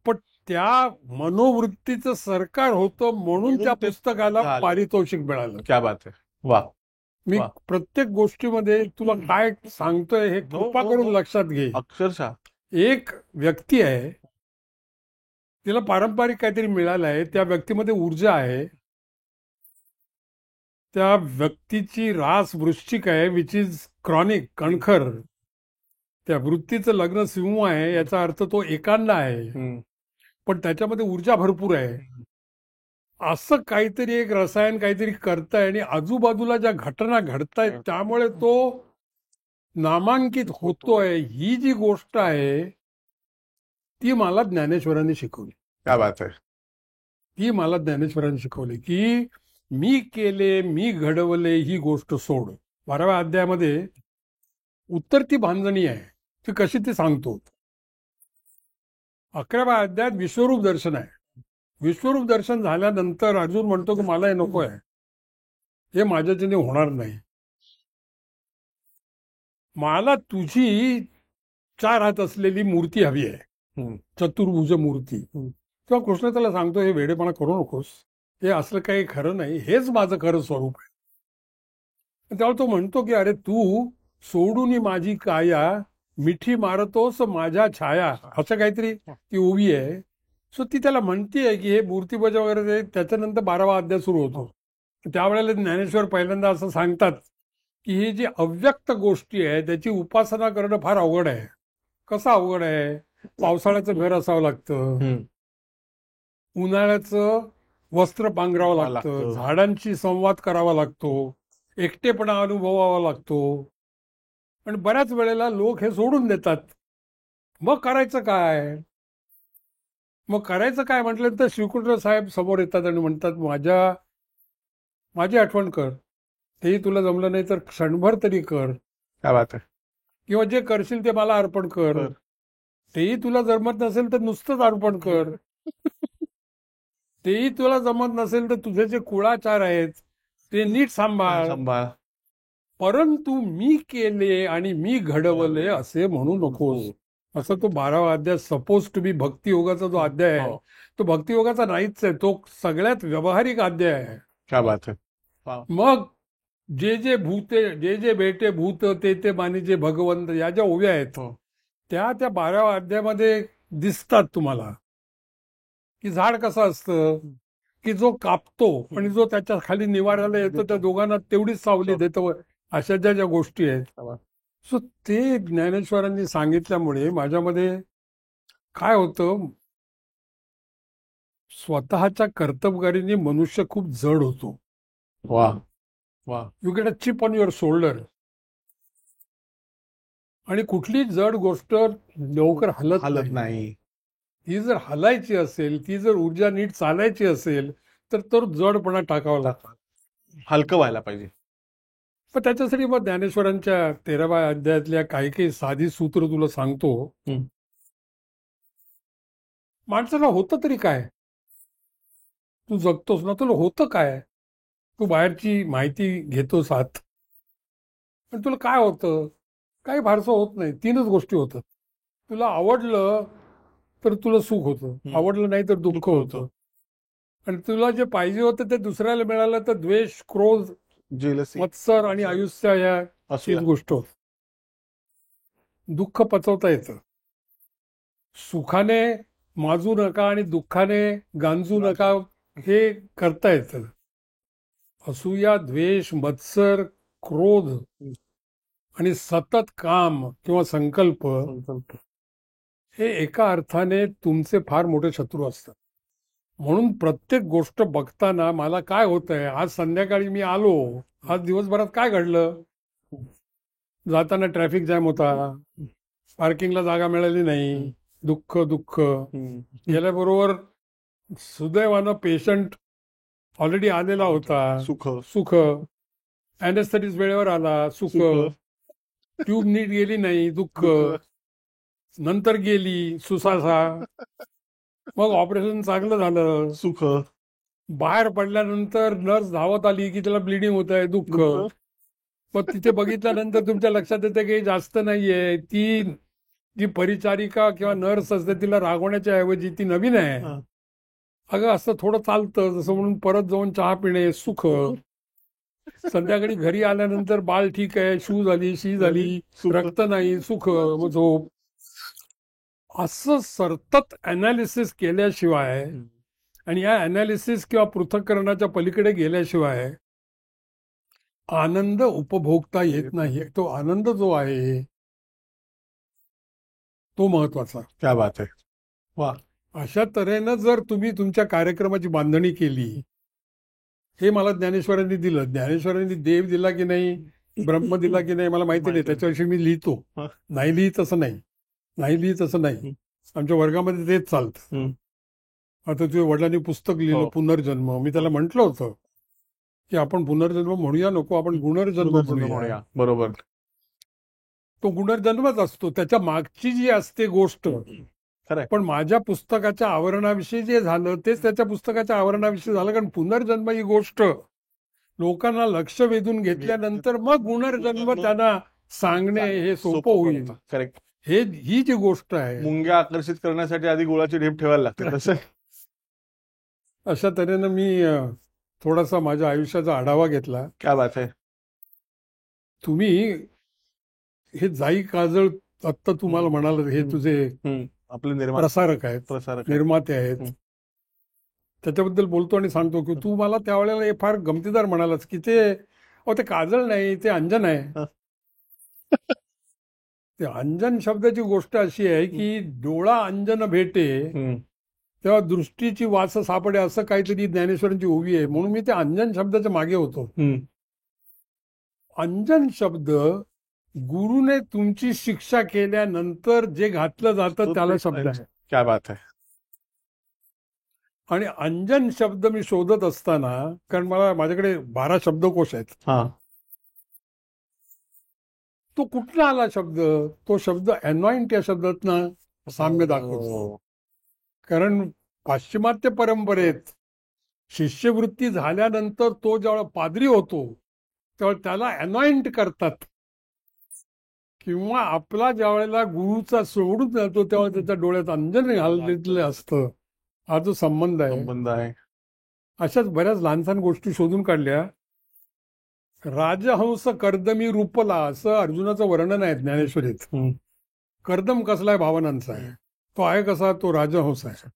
पण त्या मनोवृत्तीचं सरकार होतं म्हणून त्या पुस्तकाला पारितोषिक मिळालं. क्या बात आहे. वा. मी प्रत्येक गोष्टीमध्ये तुला काय सांगतोय हे कृपा करून लक्षात घे. अक्षरशः एक व्यक्ती आहे, तिला पारंपरिक काहीतरी मिळालं आहे, त्या व्यक्तीमध्ये ऊर्जा आहे, त्या व्यक्तीची रास वृश्चिक आहे विच इज क्रॉनिक, कणखर. त्या वृत्तीचं लग्न सिंह आहे, याचा अर्थ तो एकांना आहे, पण त्याच्यामध्ये ऊर्जा भरपूर आहे. असं काहीतरी एक रसायन काहीतरी करताय आणि आजूबाजूला ज्या घटना घडतायत त्यामुळे तो नामांकित होतोय. ही जी गोष्ट आहे ती मला ज्ञानेश्वरांनी शिकवली. क्या बात आहे. ती मला ज्ञानेश्वरांनी शिकवली की मी केले, मी घडवले ही गोष्ट सोड. 12व्या अध्यायामध्ये उत्तर ती भांजणी आहे, ती कशी ती सांगतो. 11व्या अध्यायात विश्वरूप दर्शन आहे. विश्वरूप दर्शन झाल्यानंतर अर्जुन म्हणतो की मला हे नको आहे, हे माझ्याच्याने होणार नाही. मला तुझी 4 हात असलेली मूर्ती हवी आहे, चतुर्भुज मूर्ती. तेव्हा कृष्ण त्याला सांगतो हे वेडेपणा करू नकोस, हे असलं काही खरं नाही, हेच माझं खरं स्वरूप आहे. तेव्हा तो म्हणतो की अरे तू सोडून माझी काया, मिठी मारतोस माझ्या छाया, असं काहीतरी ती ओवी आहे. सो ती त्याला म्हणतीये की हे मूर्तीपूजा वगैरे. त्याच्यानंतर 12वा अध्याय सुरू होतो. त्यावेळेला ज्ञानेश्वर पहिल्यांदा असं सांगतात की ही जी अव्यक्त गोष्टी आहे त्याची उपासना करणं फार अवघड आहे. कसं अवघड आहे? पावसाळ्याचं घर असावं लागतं, उन्हाळ्याचं वस्त्र पांघरावं लागतं, झाडांशी संवाद करावा लागतो, एकटेपणा अनुभवावा लागतो, आणि बऱ्याच वेळेला लोक हे सोडून देतात. मग करायचं काय? म्हटलं तर श्रीकृष्ण साहेब समोर येतात आणि म्हणतात माझी आठवण कर, तेही तुला जमलं नाही तर क्षणभर तरी कर. काय बात आहे. किंवा जे करशील ते मला अर्पण कर. तेही तुला जमत नसेल तर नुसतंच अर्पण कर. तेही तुला जमत नसेल तर तुझे जे कुळाचार आहेत ते नीट सांभाळ. परंतु मी केले आणि मी घडवले असे म्हणू नकोस. असं तो 12वा अध्याय सपोज टू बी भक्तियोगाचा जो अध्याय आहे तो भक्तियोगाचा नाहीच आहे, तो सगळ्यात व्यावहारिक अध्याय आहे. क्या बात आहे. मग जे भेटे भूत ते मानी जे भगवंत, या ज्या ओव्या आहेत त्या 12व्या अध्यायामध्ये दिसतात तुम्हाला. की झाड कसं असतं की जो कापतो आणि जो त्याच्या खाली निवाराला येतो त्या दोघांना तेवढीच सावली देतो, अशा ज्या गोष्टी आहेत. सो ते ज्ञानेश्वरांनी सांगितल्यामुळे माझ्यामध्ये काय होतं, स्वतःच्या कर्तबगारीने मनुष्य खूप जड होतो. वा वा. You get a chip on your shoulder. आणि कुठली जड गोष्ट लवकर हलत नाही. ही जर हलायची असेल, ती जर ऊर्जा नीट चालायची असेल, तर जडपणा टाकावा लागतो. हलकं व्हायला पाहिजे. पण त्याच्यासाठी मग ज्ञानेश्वरांच्या 13व्या अध्यायातल्या काही काही साधी सूत्र तुला सांगतो. माणसाला होतं तरी काय? तू जगतोस ना, तुला होतं काय? तू बाहेरची माहिती घेतोस आत, पण तुला काय होतं? काही फारसं होत नाही. 3च गोष्टी होतात. तुला आवडलं तर तुला सुख होतं, आवडलं नाही तर दुःख होतं. आणि तुला जे पाहिजे होतं ते दुसऱ्याला मिळालं तर द्वेष, क्रोध, जेलसी, मत्सर आणि आयुष्य या असूया. तीच गोष्ट होत. दुःख पचवता येतं. सुखाने माजू नका आणि दुःखाने गांजू नका, हे करता येतं. असूया, द्वेष, मत्सर, क्रोध आणि सतत काम किंवा संकल्प हे एका अर्थाने तुमचे फार मोठे शत्रू असतात. म्हणून प्रत्येक गोष्ट बघताना मला काय होतंय, आज संध्याकाळी मी आलो, आज दिवसभरात काय घडलं? जाताना ट्रॅफिक जॅम होता, पार्किंगला जागा मिळाली नाही, दुःख दुःख. गेल्याबरोबर सुदैवानं पेशंट ऑलरेडी आलेला होता, सुख सुख. अॅनेस्थेटिस्ट वेळेवर आला, सुख. ट्यूब नीट गेली नाही, दुःख. नंतर गेली, सुसासा. मग ऑपरेशन चांगलं झालं, सुख. बाहेर पडल्यानंतर नर्स धावत आली की त्याला ब्लिडिंग होत आहे, दुःख. मग तिथे बघितल्यानंतर तुमच्या लक्षात येते की जास्त नाहीये, ती जी परिचारिका किंवा नर्स असते तिला रागवण्याच्या ऐवजी ती नवीन आहे, अगं असं थोडं चालतं, जसं म्हणून परत जाऊन चहा पिणे, सुख. संध्याकाळी घरी आल्यानंतर बाळ ठीक आहे, शू झाली, शी झाली, रक्त नाही, सुख. मग झोप. असं सतत अनालिसिस केल्याशिवाय आणि या अनालिसिस किंवा पृथक्करणाच्या पलीकडे गेल्याशिवाय आनंद उपभोगता येत नाही. तो आनंद जो आहे तो महत्वाचा. क्या बात आहे. वा. अशा तऱ्हेनं जर तुम्ही तुमच्या कार्यक्रमाची बांधणी केली, हे मला ज्ञानेश्वरांनी दिलं. ज्ञानेश्वरांनी देव दिला की नाही, ब्रह्म दिला की नाही मला माहिती नाही, त्याच्याविषयी मी लिहितो. नाही लिहित असं नाही, नाही लिहित असं नाही. आमच्या वर्गामध्ये तेच चालतं. आता तुझ्या वडिलांनी पुस्तक लिहिलं पुनर्जन्म, मी त्याला म्हटलं होतं की आपण पुनर्जन्म म्हणूया नको, आपण गुणर्जन्म म्हणूया. बरोबर. तो गुणर्जन्मच असतो, त्याच्या मागची जी असते गोष्ट. पण माझ्या पुस्तकाच्या आवरणाविषयी जे झालं तेच त्याच्या पुस्तकाच्या आवरणाविषयी झालं. कारण पुनर्जन्म ही गोष्ट लोकांना लक्ष वेधून घेतल्यानंतर मग गुणर्जन्म त्यांना सांगणे हे सोपं होईल. करेक्ट. ही जी गोष्ट आहे, मुंग्या आकर्षित करण्यासाठी आधी गुळाची ढेप ठेवायला लागते तसं. अशा तऱ्हेनं मी थोडासा माझ्या आयुष्याचा आढावा घेतला. क्या बात आहे. तुम्ही हे जाई काजळ आत्ता तुम्हाला म्हणाल, हे तुझे आपले प्रसारक आहेत, निर्माते आहेत, त्याच्याबद्दल बोलतो आणि सांगतो की तू मला त्यावेळेला हे फार गमतीदार म्हणालास की ते काजळ नाही, ते अंजन आहे. ते अंजन शब्दाची गोष्ट अशी आहे की डोळा अंजन भेटे तेव्हा दृष्टीची वास सापडे, असं काहीतरी ज्ञानेश्वरांची ओवी आहे. म्हणून मी त्या अंजन शब्दाच्या मागे होतो. अंजन शब्द गुरुने तुमची शिक्षा केल्यानंतर जे घातलं जातं त्याला शब्द आहे. क्या बात आहे. आणि अंजन शब्द मी शोधत असताना, कारण माझ्याकडे 12 शब्दकोश आहेत, तो कुठला आला शब्द? तो शब्द अनॉइंट या शब्दातनं साम्य दाखवतो. कारण पाश्चिमात्य परंपरेत शिष्यवृत्ती झाल्यानंतर तो जेव्हा पाद्री होतो तेव्हा त्याला अनॉइंट करतात, किंवा आपला ज्या वेळेला गुरुचा सोडून जातो तेव्हा त्याच्या डोळ्यात अंजन घाललेलं असतं. हा जो संबंध आहे. अशाच बऱ्याच लहान सहान गोष्टी शोधून काढल्या. राजहंस कर्दमी रूपला असं अर्जुनाचं वर्णन आहे ज्ञानेश्वरीत. कर्दम कसला आहे? भावनांचा आहे. तो आहे कसा? तो राजहंस आहे.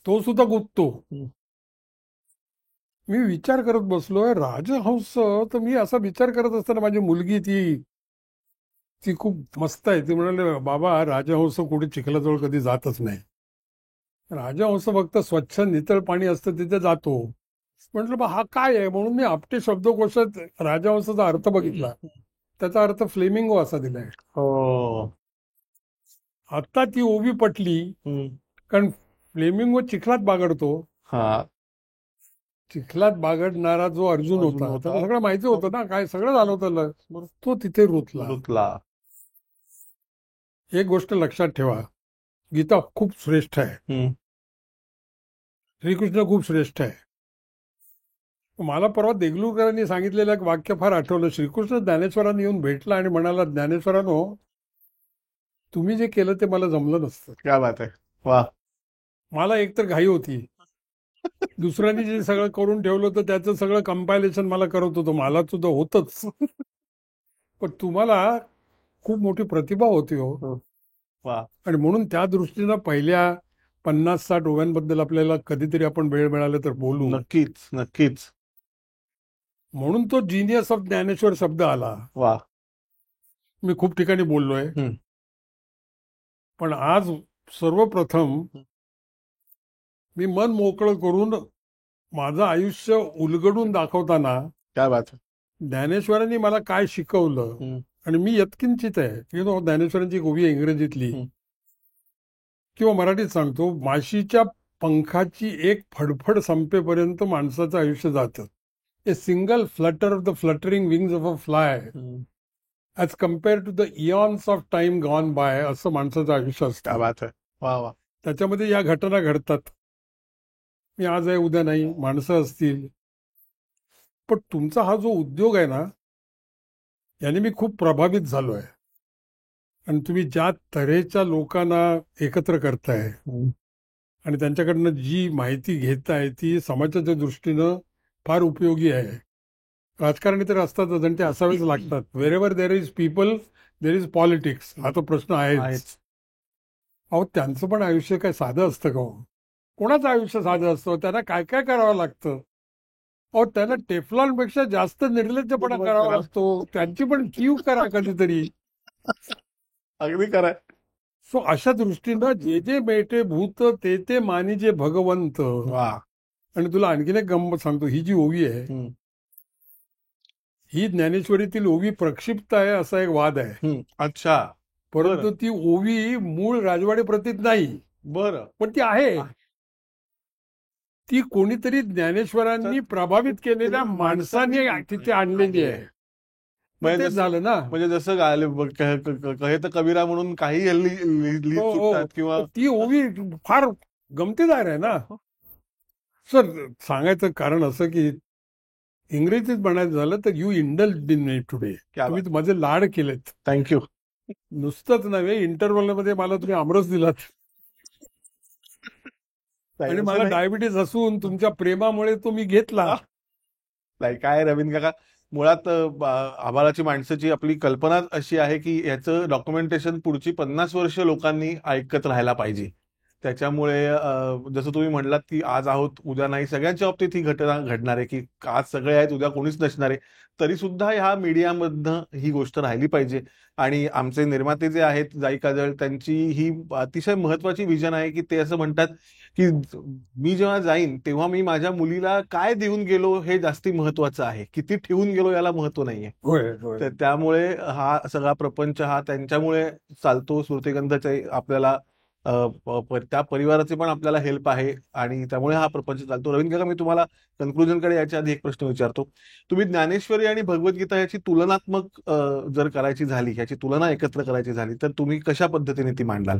तो सुद्धा गुंततो. मी विचार करत बसलोय, राजहंस. तर मी असा विचार करत असताना माझी मुलगी ती खूप मस्त आहे. ती म्हणाले, बाबा राजहंस कुठे चिखलाजवळ कधी जातच नाही. राजहंस फक्त स्वच्छ नितळ पाणी असतं तिथे जातो. म्हटलं बा हा काय आहे? म्हणून मी आपटे शब्दकोशात राजहंसाचा अर्थ बघितला. त्याचा अर्थ फ्लेमिंगो असा दिलाय. आता ती ओवी पटली कारण फ्लेमिंगो चिखलात बागडतो. हा चिखलात बागडणारा जो अर्जुन अर्जुन होता होता. त्याला सगळं माहिती होतं ना, काय सगळं झालं होतं, तो तिथे रुतला. रुतला. एक गोष्ट लक्षात ठेवा, गीता खूप श्रेष्ठ आहे, हम्म. श्रीकृष्ण खूप श्रेष्ठ आहे. मला परवा देगलूरकरांनी सांगितलेलं एक वाक्य फार आठवलं. श्रीकृष्ण ज्ञानेश्वरांनी येऊन भेटला आणि म्हणाला, ज्ञानेश्वरांनो, तुम्ही जे केलं ते मला जमलं नसतं. क्या बात आहे. वा. मला एकतर घाई होती, दुसऱ्यांनी जे सगळं करून ठेवलं होतं त्याचं सगळं कंपायलेशन मला करत होतं, मला सुद्धा होतच. पण तुम्हाला खूप मोठी प्रतिभा होती हो. वा. आणि म्हणून त्या दृष्टीनं पहिल्या 50-60 ओव्यांबद्दल आपल्याला कधीतरी आपण वेळ मिळाला तर बोलू. नक्कीच नक्कीच. म्हणून तो जिनियस ऑफ ज्ञानेश्वर शब्द आला. वा. मी खूप ठिकाणी बोललोय, हम्म. पण आज सर्वप्रथम मी मन मोकळं करून माझं आयुष्य उलगडून दाखवताना क्या बात आहे. ज्ञानेश्वरांनी मला काय शिकवलं, हम्म. आणि मी यत्किंचित आहे, ज्ञानेश्वरांची गोवी आहे इंग्रजीतली हम्म. किंवा मराठीत सांगतो, माशीच्या पंखाची एक फडफड संपेपर्यंत माणसाचं आयुष्य जातं. A single flutter of the fluttering wings of a fly as compared to the eons of time gone by, असं माणसाचं आयुष्य क्या असतं. बात आहे. वा वा. त्याच्यामध्ये या घटना घडतात. मी आज आहे उद्या नाही, माणसं असतील. पण तुमचा हा जो उद्योग आहे ना, याने मी खूप प्रभावित झालो आहे. आणि तुम्ही ज्या तऱ्हेच्या लोकांना एकत्र करताय आणि त्यांच्याकडनं जी माहिती घेताय ती समाजाच्या दृष्टीनं फार उपयोगी आहे. राजकारणी तर असतातच आणि ते असावेच लागतात. Wherever there is people there is politics, हा तो प्रश्न आहेच. आहेच. अहो, त्यांचं पण आयुष्य काय साधं असतं का हो? कोणाचं आयुष्य साधं असतं? त्यांना काय काय करावं लागतं. अहो, त्यांना टेफ्लॉनपेक्षा जास्त निर्लज्जपणा करावा लागतो. त्यांची पण कीव करा कधीतरी. अगदी खरंय. सो अशा दृष्टीनं जे जे बेटे भूत ते ते मानिजे भगवंत. वा. आणि तुला आणखीन एक गंमत सांगतो, ही जी ओवी आहे हम्म. ही ज्ञानेश्वरीतील ओवी प्रक्षिप्त आहे असा एक वाद आहे. हम्म. अच्छा. परंतु ती ओवी मूळ राजवाडे प्रतीत नाही, बरं. पण ती आहे. ती कोणीतरी ज्ञानेश्वरांनी प्रभावित केलेल्या माणसाने तिथे आणलेली आहे. म्हणजे तेच झालं ना. म्हणजे जसं कहे तर कबीरा म्हणून काही हल्ली लिहित हो, हो. सुटतात किंवा ती ओवी फार गमतीदार आहे ना. सर, सांगायचं कारण असं की इंग्रजीत म्हणायचं झालं तर you indulged in me today. क्या तुम्ही माझे लाड केलेत. थँक्यू. नुसतंच नव्हे, इंटरव्हल मध्ये मला तुम्ही आमरस दिलात आणि मला डायबिटीस असून तुमच्या प्रेमामुळे तो मी घेतला. नाही काय रवींद्र काका, मुळात आभाळाची माणसाची आपली कल्पना अशी आहे की याचं डॉक्युमेंटेशन पुढची 50 वर्ष लोकांनी ऐकत राहायला पाहिजे. त्याच्यामुळे जसं तुम्ही म्हणलात की आज आहोत उद्या नाही, सगळ्यांच्या बाबतीत ही घटना घडणार आहे की आज सगळे आहेत उद्या कोणीच नसणार आहे, तरी सुद्धा ह्या मीडियामधनं ही गोष्ट राहिली पाहिजे. आणि आमचे निर्माते जे आहेत जाई काजळ, त्यांची ही अतिशय महत्वाची विजन आहे की ते असं म्हणतात की मी जेव्हा जाईन तेव्हा मी माझ्या मुलीला काय देऊन गेलो हे जास्ती महत्वाचं आहे, किती ठेवून गेलो याला महत्व नाहीये. तर त्यामुळे हा सगळा प्रपंच हा त्यांच्यामुळे चालतो. स्मृतिगंधाचे आपल्याला त्या परिवाराचे पण आपल्याला हेल्प आहे आणि त्यामुळे हा प्रपंच चालतो. रवींद्र काका, मी तुम्हाला कन्क्लुजनकडे याच्या आधी एक प्रश्न विचारतो. तुम्ही ज्ञानेश्वरी आणि भगवद्गीता याची तुलनात्मक जर करायची झाली, याची तुलना एकत्र करायची झाली तर तुम्ही कशा पद्धतीने ती मांडाल?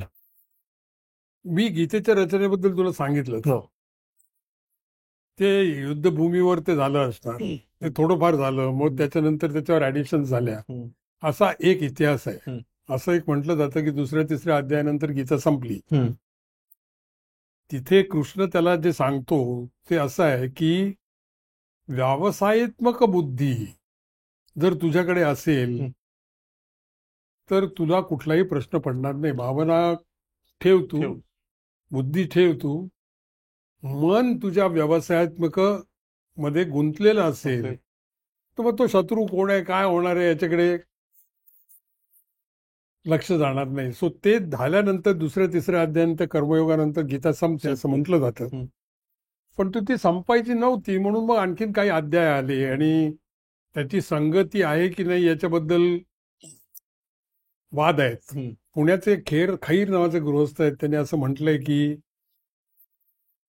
मी गीतेच्या रचनेबद्दल तुला सांगितलं, ते युद्धभूमीवर ते झालं असणार, ते थोडंफार झालं, मग त्याच्यानंतर त्याच्यावर ऍडिशन झाल्या, असा एक इतिहास आहे. असं एक म्हटलं जातं की दुसऱ्या तिसऱ्या अध्यायानंतर गीता संपली. तिथे कृष्ण त्याला जे सांगतो ते असं आहे की व्यावसायित्मक बुद्धी जर तुझ्याकडे असेल तर तुला कुठलाही प्रश्न पडणार नाही. भावना ठेव तू, बुद्धी ठेव तू, मन तुझ्या व्यवसायात्मक मध्ये गुंतलेलं असेल तर मग तो शत्रू कोण आहे, काय होणार आहे याच्याकडे लक्ष जाणार नाही. सो ते झाल्यानंतर दुसऱ्या तिसऱ्या अध्यायानंतर कर्मयोगानंतर गीता संपते असं म्हटलं जातं. पण ती संपायची नव्हती म्हणून मग आणखीन काही अध्याय आले आणि त्याची संगती आहे की नाही याच्याबद्दल वाद आहेत. पुण्याचे खैर नावाचे गृहस्थ आहेत, त्यांनी असं म्हटलंय की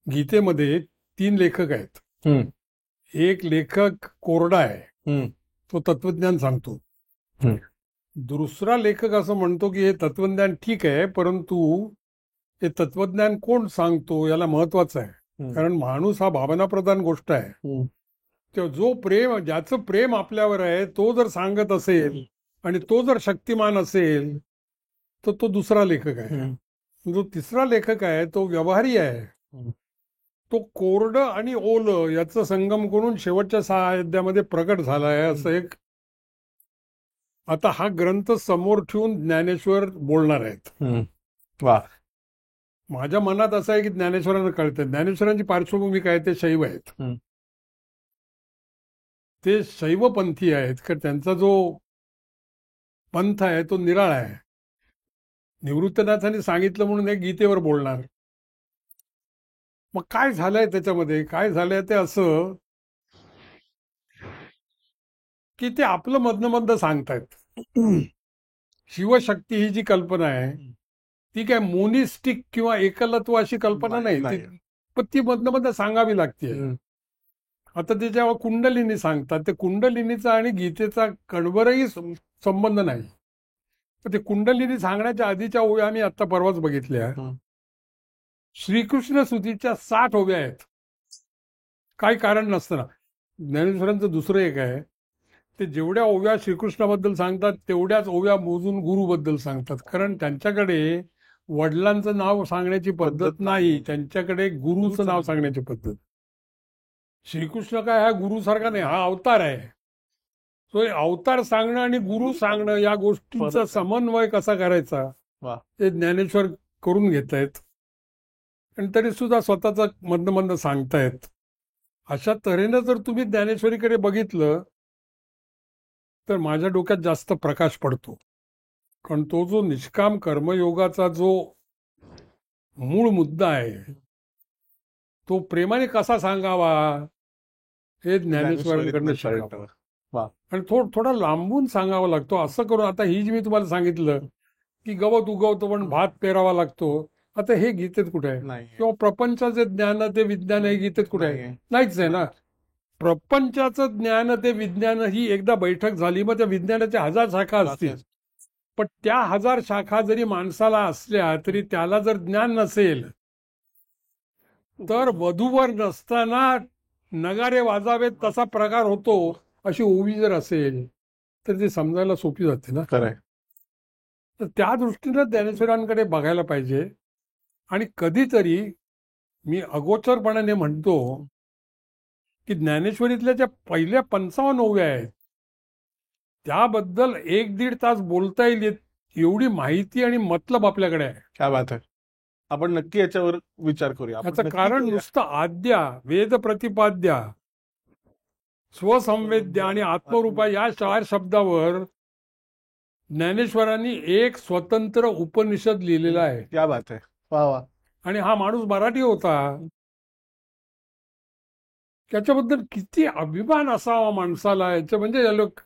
गीतेमध्ये 3 लेखक आहेत. हम्म. एक लेखक कोरडा आहे, हम्म. तो तत्वज्ञान सांगतो. हम्म. दुसरा लेखक असं म्हणतो की हे तत्वज्ञान ठीक आहे, परंतु हे तत्वज्ञान कोण सांगतो याला महत्वाचं आहे. हम्म. कारण माणूस हा भावनाप्रधान गोष्ट आहे. हम्म. तेव्हा जो प्रेम, ज्याचं प्रेम आपल्यावर आहे, तो जर सांगत असेल आणि तो जर शक्तिमान असेल तर तो दुसरा लेखक आहे. हम्म. जो तिसरा लेखक आहे तो व्यवहारी आहे. हम्म. तो कोरडं आणि ओलं याचं संगम करून शेवटच्या 6 अध्यायामध्ये प्रकट झाला आहे. असं एक, आता हा ग्रंथ समोर ठेवून ज्ञानेश्वर बोलणार आहेत. हम्म. वा. माझ्या मनात असं आहे की ज्ञानेश्वरांना कळतं. ज्ञानेश्वरांची पार्श्वभूमी काय, ते शैव आहेत. हम्म. ते शैवपंथी आहेत, कारण त्यांचा जो पंथ आहे तो निराळा आहे. निवृत्तनाथांनी सांगितलं म्हणून एक गीतेवर बोलणार. मग काय झालंय त्याच्यामध्ये, काय झालंय ते असं की ते आपलं मधनं मधनं सांगतायत. शिवशक्ती ही जी कल्पना आहे ती काय मोनिस्टिक किंवा एकलत्व अशी कल्पना नाही, पण ती मधनं मधनं सांगावी लागते. आता ते जेव्हा कुंडलिनी सांगतात, ते कुंडलिनीचा आणि गीतेचा कणभरही संबंध नाही. तर ते कुंडलिनी सांगण्याच्या आधीच्या ओव्या आम्ही आता परवाच बघितल्या. श्रीकृष्ण स्तुतीच्या 60 ओव्या आहेत, काही कारण नसताना. ज्ञानेश्वरांचं दुसरं एक आहे, ते जेवढ्या ओव्या श्रीकृष्णाबद्दल सांगतात तेवढ्याच ओव्या मोजून गुरुबद्दल सांगतात. कारण त्यांच्याकडे वडिलांचं नाव सांगण्याची पद्धत नाही, त्यांच्याकडे गुरुचं नाव सांगण्याची पद्धत. श्रीकृष्ण काय हा गुरुसारखा नाही, हा अवतार आहे. तो अवतार सांगणं आणि गुरु सांगणं या गोष्टींचा समन्वय कसा करायचा ते ज्ञानेश्वर करून घेत आहेत. आणि तरी सुद्धा स्वतःचा मधनं मधनं सांगतायत. अशा तऱ्हेनं जर तुम्ही ज्ञानेश्वरीकडे बघितलं तर माझ्या डोक्यात जास्त प्रकाश पडतो. कारण तो जो निष्काम कर्मयोगाचा जो मूळ मुद्दा आहे तो प्रेमाने कसा सांगावा हे ज्ञानेश्वरांकडनं शिकावं. आणि थोडा लांबून सांगावा लागतो. असं करून आता ही जी मी तुम्हाला सांगितलं की गवत उगवतो पण भात पेरावा लागतो, आता हे गीतेत कुठे आहे? किंवा प्रपंचाचे ज्ञान ते विज्ञान हे गीतेत कुठे आहे? नाहीच आहे ना. प्रपंचाचं ज्ञान ते विज्ञान ही एकदा बैठक झाली, मग त्या विज्ञानाच्या 1000 शाखा असतील, पण त्या 1000 शाखा जरी माणसाला असल्या तरी त्याला जर ज्ञान नसेल तर वधूवर नसताना नगारे वाजावेत तसा प्रकार होतो अशी ओवी जर असेल तर ते समजायला सोपी जाते ना. खरंय. तर त्या दृष्टीनं ज्ञानेश्वरांकडे बघायला पाहिजे. आणि कधीतरी मी अगोचरपणाने म्हणतो की ज्ञानेश्वरीतल्या ज्या पहिल्या 55 ओव्या आहेत त्याबद्दल 1-1.5 तास बोलता येईल एवढी माहिती आणि मतलब आपल्याकडे आहे. क्या बात आहे. आपण नक्की याच्यावर विचार करूया. याचं कारण नुसतं आद्या, वेद प्रतिपाद्या, स्वसंवेद्या आणि आत्मरूपा या 4 शब्दावर ज्ञानेश्वरांनी एक स्वतंत्र उपनिषद लिहिलेला आहे. क्या बात आहे. वा वा. आणि हा माणूस मराठी होता. त्याच्याबद्दल किती अभिमान असावा माणसाला. याचं म्हणजे लोक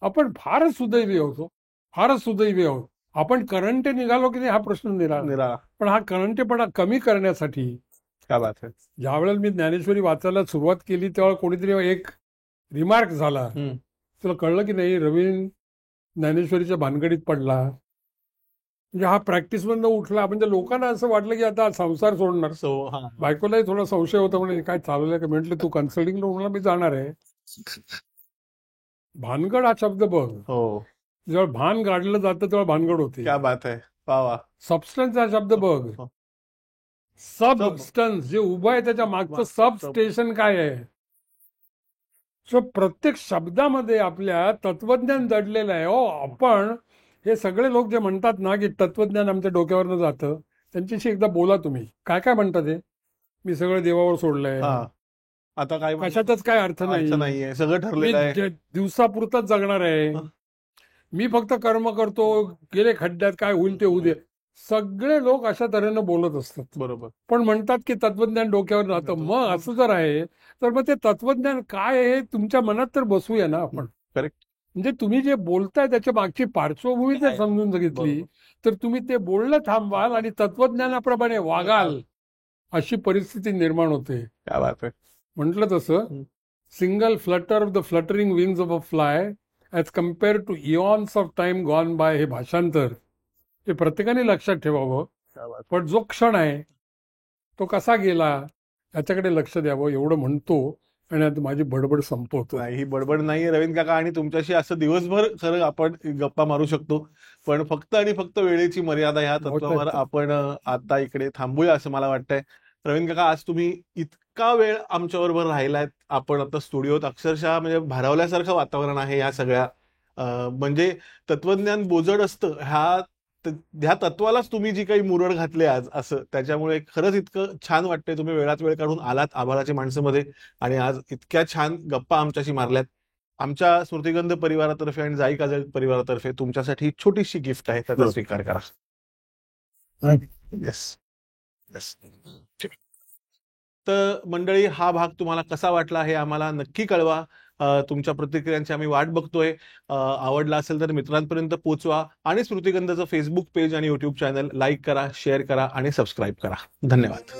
आपण फारच सुदैवी होतो, फारच सुदैवी आहोत. आपण करंटे निघालो की नाही हा प्रश्न निराळा. पण हा करंटेपणा कमी करण्यासाठी क्या बात आहे. ज्यावेळेला मी ज्ञानेश्वरी वाचायला सुरुवात केली तेव्हा कोणीतरी एक रिमार्क झाला, तुला कळलं की नाही रवीन ज्ञानेश्वरीच्या भानगडीत पडला. म्हणजे हा प्रॅक्टिस मधनं उठला. म्हणजे लोकांना असं वाटलं की आता संसार सोडणार. बायकोलाही थोडा संशय होता, म्हणजे काय चालवलंय का. म्हटलं तू कन्सल्टिंगला म्हणला मी जाणार आहे. भानगड हा शब्द बघ, जेव्हा भान गाडलं जातं तेव्हा भानगड होते. क्या बात आहे. वा वा. सबस्टन्स हा शब्द बघ, सबस्टन्स जे उभं आहे त्याच्या मागचं सब स्टेशन काय आहे. सो प्रत्येक शब्दामध्ये आपल्या तत्वज्ञान दडलेलं आहे. आपण हे सगळे लोक जे म्हणतात ना की तत्वज्ञान आमच्या डोक्यावरनं जातं, त्यांच्याशी एकदा बोला तुम्ही. काय काय म्हणतात हे, मी सगळं देवावर सोडलंय, आता काय कशातच काय अर्थ नाहीये, सगळं ठरलेलं आहे, दिवसापुरतच जगणार आहे, मी फक्त कर्म करतो, गेले खड्ड्यात, काय होईल ते होऊ दे. सगळे लोक अशा तऱ्हेनं बोलत असतात. बरोबर. पण म्हणतात की तत्वज्ञान डोक्यावर जातं. मग असं जर आहे तर मग ते तत्वज्ञान काय आहे तुमच्या मनात तर बसूया ना आपण. करेक्ट. म्हणजे तुम्ही जे बोलताय त्याच्या मागची पार्श्वभूमी जर समजून घेतली तर तुम्ही ते बोलणं थांबवाल आणि तत्वज्ञानाप्रमाणे वागाल अशी परिस्थिती निर्माण होते. काय बात आहे. म्हटलं तसं हं. Single flutter of the fluttering wings of a fly as compared to eons of time gone by, हे भाषांतर हे प्रत्येकाने लक्षात ठेवावं. काय बात आहे. पण जो क्षण आहे तो कसा गेला याच्याकडे लक्ष द्यावं एवढं म्हणतो आणि आता माझी बडबड संपवतो. नाही, ही बडबड नाहीये रवींद्र काका, आणि तुमच्याशी असं दिवसभर खरं आपण गप्पा मारू शकतो, पण फक्त आणि फक्त वेळेची मर्यादा ह्या तत्वावर आपण आता इकडे थांबूया असं मला वाटतंय. रवींद्र काका, आज तुम्ही इतका वेळ आमच्याबरोबर राहिलात. आपण आता स्टुडिओत अक्षरशः म्हणजे भारावल्यासारखं वातावरण आहे या सगळ्या म्हणजे तत्वज्ञान बोजड असतं ह्या तत्वालाच तुम्ही जी काही मुरड घातली आज असं, त्याच्यामुळे खरंच इतकं छान वाटतंय. तुम्ही वेळात वेळ काढून आलात आभाळाच्या माणसामध्ये आणि आज इतक्या छान गप्पा आमच्याशी मारल्यात. आमच्या स्मृतिगंध परिवारातर्फे आणि जाई काजळ परिवारातर्फे तुमच्यासाठी छोटीशी गिफ्ट आहे, त्याचा स्वीकार करा. Yes yes. तर मंडळी, हा भाग तुम्हाला कसा वाटला हे आम्हाला नक्की कळवा. तुमच्या प्रतिक्रियांची आम्ही वाट बघतोय. आवडला असेल तर मित्रांपर्यंत पोहोचवा आणि स्मृतिगंधचं फेसबुक पेज आणि युट्यूब चॅनल लाईक करा, शेअर करा आणि सबस्क्राईब करा. धन्यवाद.